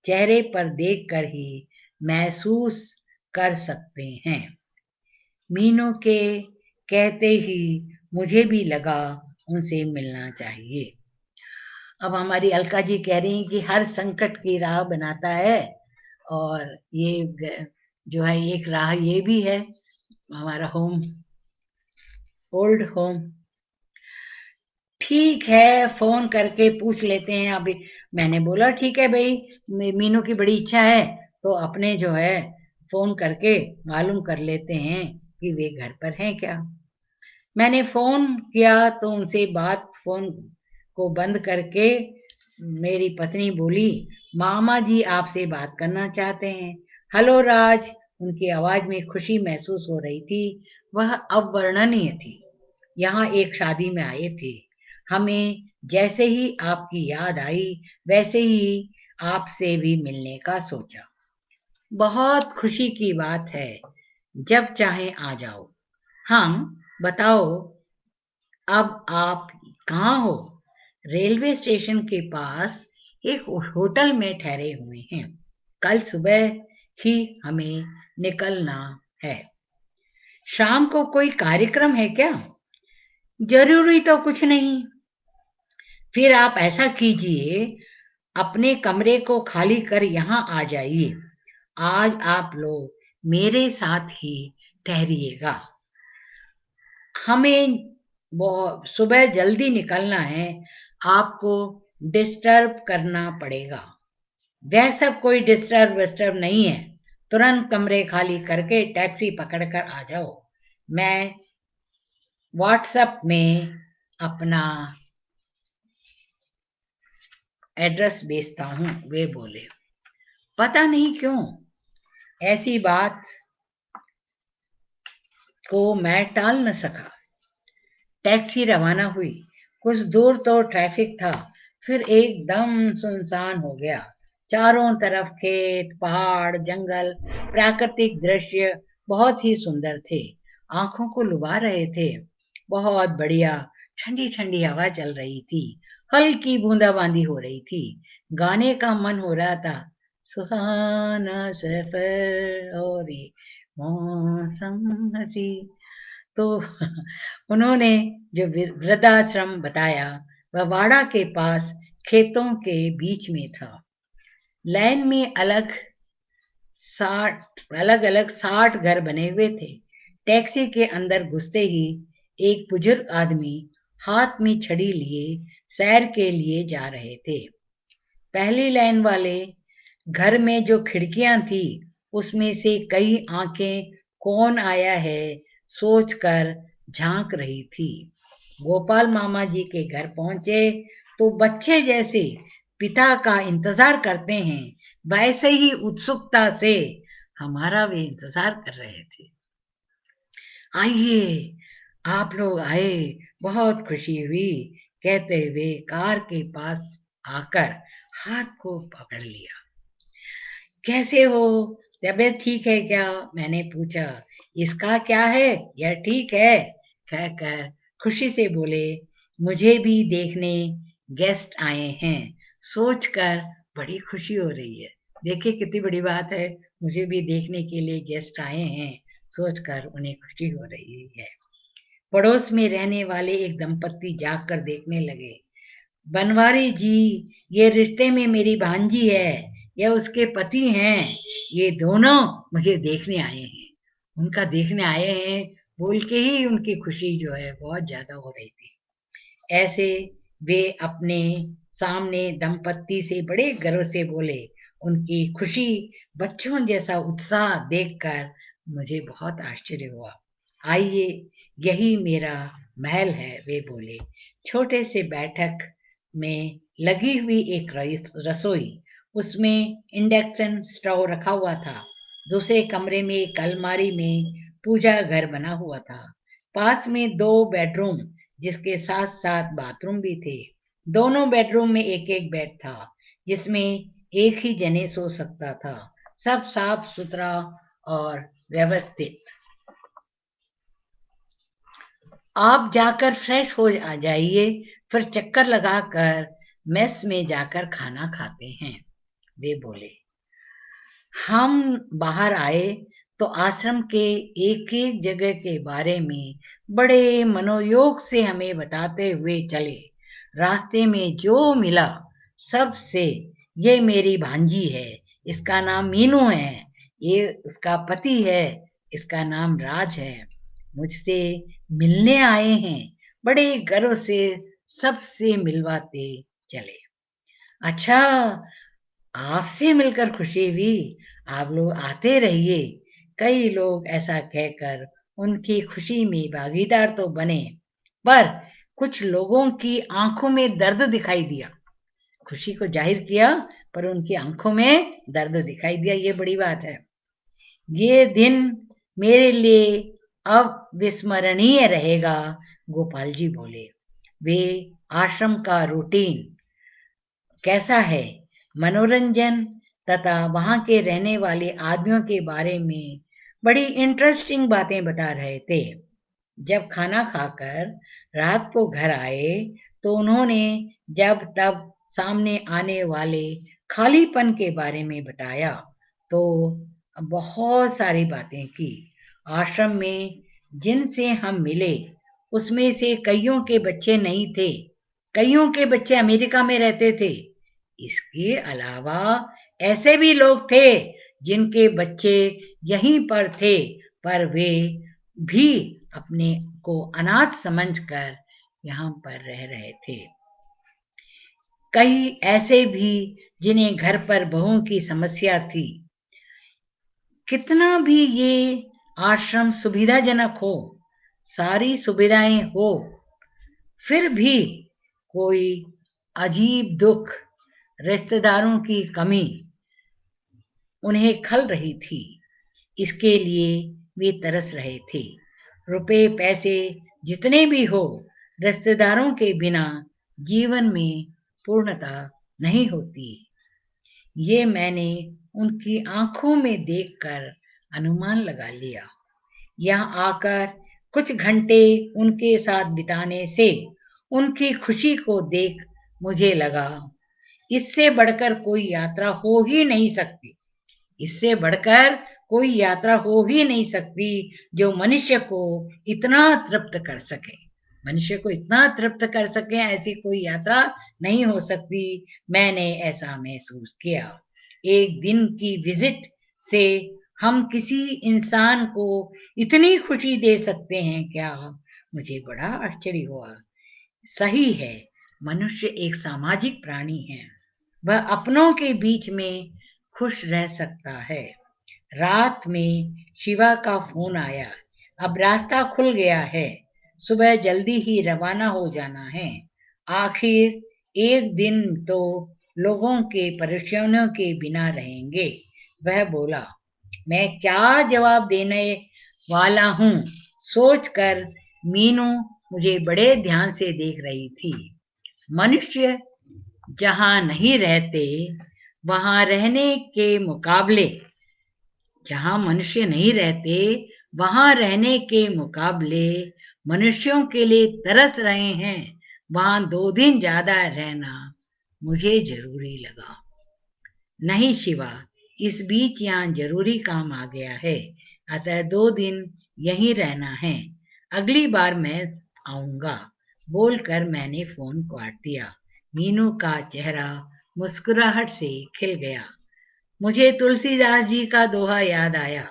चेहरे पर देखकर ही महसूस कर सकते हैं। मीनू के कहते ही मुझे भी लगा उनसे मिलना चाहिए। अब हमारी अलका जी कह रही हैं कि हर संकट की राह बनाता है, और ये जो है एक राह ये भी है, हमारा होम, ओल्ड होम। ठीक है, फोन करके पूछ लेते हैं अभी। मैंने बोला ठीक है भाई, मीनू की बड़ी इच्छा है तो अपने जो है फोन करके मालूम कर लेते हैं कि वे घर पर हैं क्या। मैंने फोन किया तो उनसे बात, फोन को बंद करके मेरी पत्नी बोली, मामा जी आपसे बात करना चाहते हैं। हेलो राज। उनकी आवाज में खुशी महसूस हो रही थी, वह अवर्णनीय थी। यहाँ एक शादी में आए थे, हमें जैसे ही आपकी याद आई वैसे ही आपसे भी मिलने का सोचा। बहुत खुशी की बात है, जब चाहे आ जाओ। हम बताओ, अब आप कहाँ हो? रेलवे स्टेशन के पास एक होटल में ठहरे हुए हैं। कल सुबह ही हमें निकलना है। शाम को कोई कार्यक्रम है क्या? जरूरी तो कुछ नहीं। फिर आप ऐसा कीजिए, अपने कमरे को खाली कर यहाँ आ जाइए। आज आप लोग मेरे साथ ही ठहरिएगा। हमें सुबह जल्दी निकलना है, आपको डिस्टर्ब करना पड़ेगा। वह सब कोई डिस्टर्ब नहीं है। तुरंत कमरे खाली करके टैक्सी पकड़कर आ जाओ। मैं व्हाट्सएप में अपना एड्रेस भेजता हूँ, वे बोले। पता नहीं क्यों ऐसी बात को मैं टाल न सका। टैक्सी रवाना हुई। कुछ दूर तो ट्रैफिक था, फिर एकदम सुनसान हो गया। चारों तरफ खेत, पहाड़, जंगल, प्राकृतिक दृश्य बहुत ही सुंदर थे, आंखों को लुभा रहे थे। बहुत बढ़िया ठंडी ठंडी हवा चल रही थी, हल्की बूंदाबांदी हो रही थी। गाने का मन हो रहा था, सुहाना सफर और ये मौसम हसी। तो उन्होंने जो वृद्धाश्रम बताया वह वाड़ा के पास खेतों के बीच में था। लाइन में अलग अलग 60 घर बने हुए थे। टैक्सी के अंदर घुसते ही एक बुजुर्ग आदमी हाथ में छड़ी लिए सैर के लिए जा रहे थे। पहली लाइन वाले घर में जो खिड़कियां थी उसमें से कई आंखें कौन आया है सोचकर झांक रही थी। गोपाल मामा जी के घर पहुंचे तो बच्चे जैसे पिता का इंतजार करते हैं वैसे ही उत्सुकता से हमारा वे इंतजार कर रहे थे। आइए, आप लोग आए, बहुत खुशी हुई, कहते हुए कार के पास आकर हाथ को पकड़ लिया। कैसे हो, तबीयत ठीक है क्या? मैंने पूछा। इसका क्या है, यह ठीक है, कहकर खुशी से बोले। मुझे भी देखने गेस्ट आए हैं, सोचकर बड़ी खुशी हो रही है। देखिए कितनी बड़ी बात है, मुझे भी देखने के लिए गेस्ट आए हैं, सोचकर उन्हें खुशी हो रही है। पड़ोस में रहने वाले एक दंपत्ति जाग कर देखने लगे। बनवारी जी, ये रिश्ते में मेरी भांजी है, यह उसके पति हैं, ये दोनों मुझे देखने आए हैं। उनका देखने आए हैं बोल के ही उनकी खुशी जो है बहुत ज्यादा हो रही थी। ऐसे वे अपने सामने दंपत्ति से बड़े गर्व से बोले। उनकी खुशी, बच्चों जैसा उत्साह देखकर मुझे बहुत आश्चर्य हुआ। आइए, यही मेरा महल है, वे बोले। छोटे से बैठक में लगी हुई एक रसोई, उसमें इंडक्शन स्टोव रखा हुआ था। दूसरे कमरे में एक अलमारी में पूजा घर बना हुआ था। पास में 2 बेडरूम, जिसके साथ साथ बाथरूम भी थे। दोनों बेडरूम में एक एक बेड था, जिसमें एक ही जने सो सकता था। सब साफ सुथरा और व्यवस्थित। आप जाकर फ्रेश हो जाइए, फिर चक्कर लगाकर मेस में जाकर खाना खाते हैं, वे बोले। हम बाहर आए तो आश्रम के एक एक जगह के बारे में बड़े मनोयोग से हमें बताते हुए चले। रास्ते में जो मिला सबसे, ये मेरी भांजी है, इसका नाम मीनू है, ये उसका पति है, इसका नाम राज है, मुझसे मिलने आए हैं, बड़े गर्व से सबसे मिलवाते चले। अच्छा, आपसे मिलकर खुशी हुई, आप लोग आते रहिए। कई लोग ऐसा कहकर उनकी खुशी में भागीदार तो बने, पर कुछ लोगों की आंखों में दर्द दिखाई दिया। खुशी को जाहिर किया, पर उनकी आंखों में दर्द दिखाई दिया, ये बड़ी बात है। ये दिन मेरे लिए अविस्मरणीय रहेगा, गोपाल जी बोले। वे आश्रम का रूटीन कैसा है, मनोरंजन तथा वहां के रहने वाले आदमियों के बारे में बड़ी इंटरेस्टिंग बातें बता रहे थे। जब खाना खाकर रात को घर आए तो उन्होंने जब तब सामने आने वाले खालीपन के बारे में बताया, तो बहुत सारी बातें की। आश्रम में जिनसे हम मिले उसमें से कईयों के बच्चे नहीं थे, कईयों के बच्चे अमेरिका में रहते थे। इसके अलावा ऐसे भी लोग थे जिनके बच्चे यहीं पर थे, पर वे भी अपने को अनाथ समझकर यहाँ पर रह रहे थे। कई ऐसे भी जिन्हें घर पर बहुओं की समस्या थी। कितना भी ये आश्रम सुविधाजनक हो, सारी सुविधाएं हो, फिर भी कोई अजीब दुख, रिश्तेदारों की कमी उन्हें खल रही थी। इसके लिए वे तरस रहे थे। रुपए पैसे जितने भी हो, रिश्तेदारों के बिना जीवन में पूर्णता नहीं होती। ये मैंने उनकी आंखों में देखकर अनुमान लगा लिया। यहाँ आकर कुछ घंटे उनके साथ बिताने से उनकी खुशी को देख मुझे लगा, इससे बढ़कर कोई यात्रा हो ही नहीं सकती। इससे बढ़कर कोई यात्रा हो ही नहीं सकती जो मनुष्य को इतना तृप्त कर सके। मनुष्य को इतना तृप्त कर सके, ऐसी कोई यात्रा नहीं हो सकती। मैंने ऐसा महसूस किया। एक दिन की विजिट से हम किसी इंसान को इतनी खुशी दे सकते हैं क्या? मुझे बड़ा आश्चर्य हुआ। सही है, मनुष्य एक सामाजिक प्राणी है, वह अपनों के बीच में खुश रह सकता है। रात में शिवा का फोन आया, अब रास्ता खुल गया है, सुबह जल्दी ही रवाना हो जाना है। आखिर एक दिन तो लोगों के परेशानियों के बिना रहेंगे, वह बोला। मैं क्या जवाब देने वाला हूँ सोचकर मीनू मुझे बड़े ध्यान से देख रही थी। मनुष्य जहाँ नहीं रहते वहां रहने के मुकाबले, जहां मनुष्य नहीं रहते वहां रहने के मुकाबले मनुष्यों के लिए तरस रहे हैं, वहां 2 दिन ज्यादा रहना मुझे जरूरी लगा। नहीं शिवा, इस बीच यहाँ जरूरी काम आ गया है, अतः 2 दिन यहीं रहना है। अगली बार मैं आऊंगा, बोलकर मैंने फोन काट दिया। मीनू का चेहरा मुस्कुराहट से खिल गया। मुझे तुलसीदास जी का दोहा याद आया,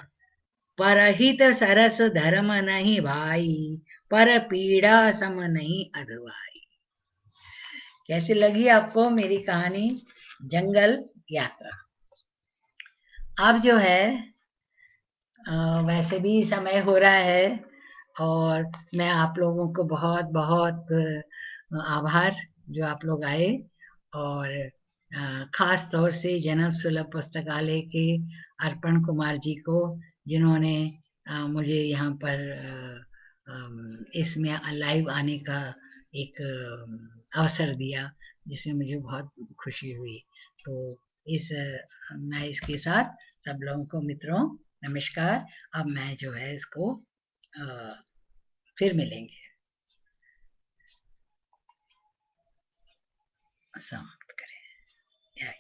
परहित सरस धर्म नहीं भाई, पर पीड़ा सम नहीं अधवाई। कैसी लगी आपको मेरी कहानी जंगल यात्रा? अब जो है वैसे भी समय हो रहा है, और मैं आप लोगों को बहुत बहुत आभार जो आप लोग आए, और खास तौर से जन्म सुलभ पुस्तकालय के अर्पण कुमार जी को, जिन्होंने मुझे यहाँ पर इसमें लाइव आने का एक अवसर दिया, जिसमें मुझे बहुत खुशी हुई। तो इस मैं इसके साथ सब लोगों को, मित्रों, नमस्कार। अब मैं जो है इसको फिर मिलेंगे, समाप्त करें।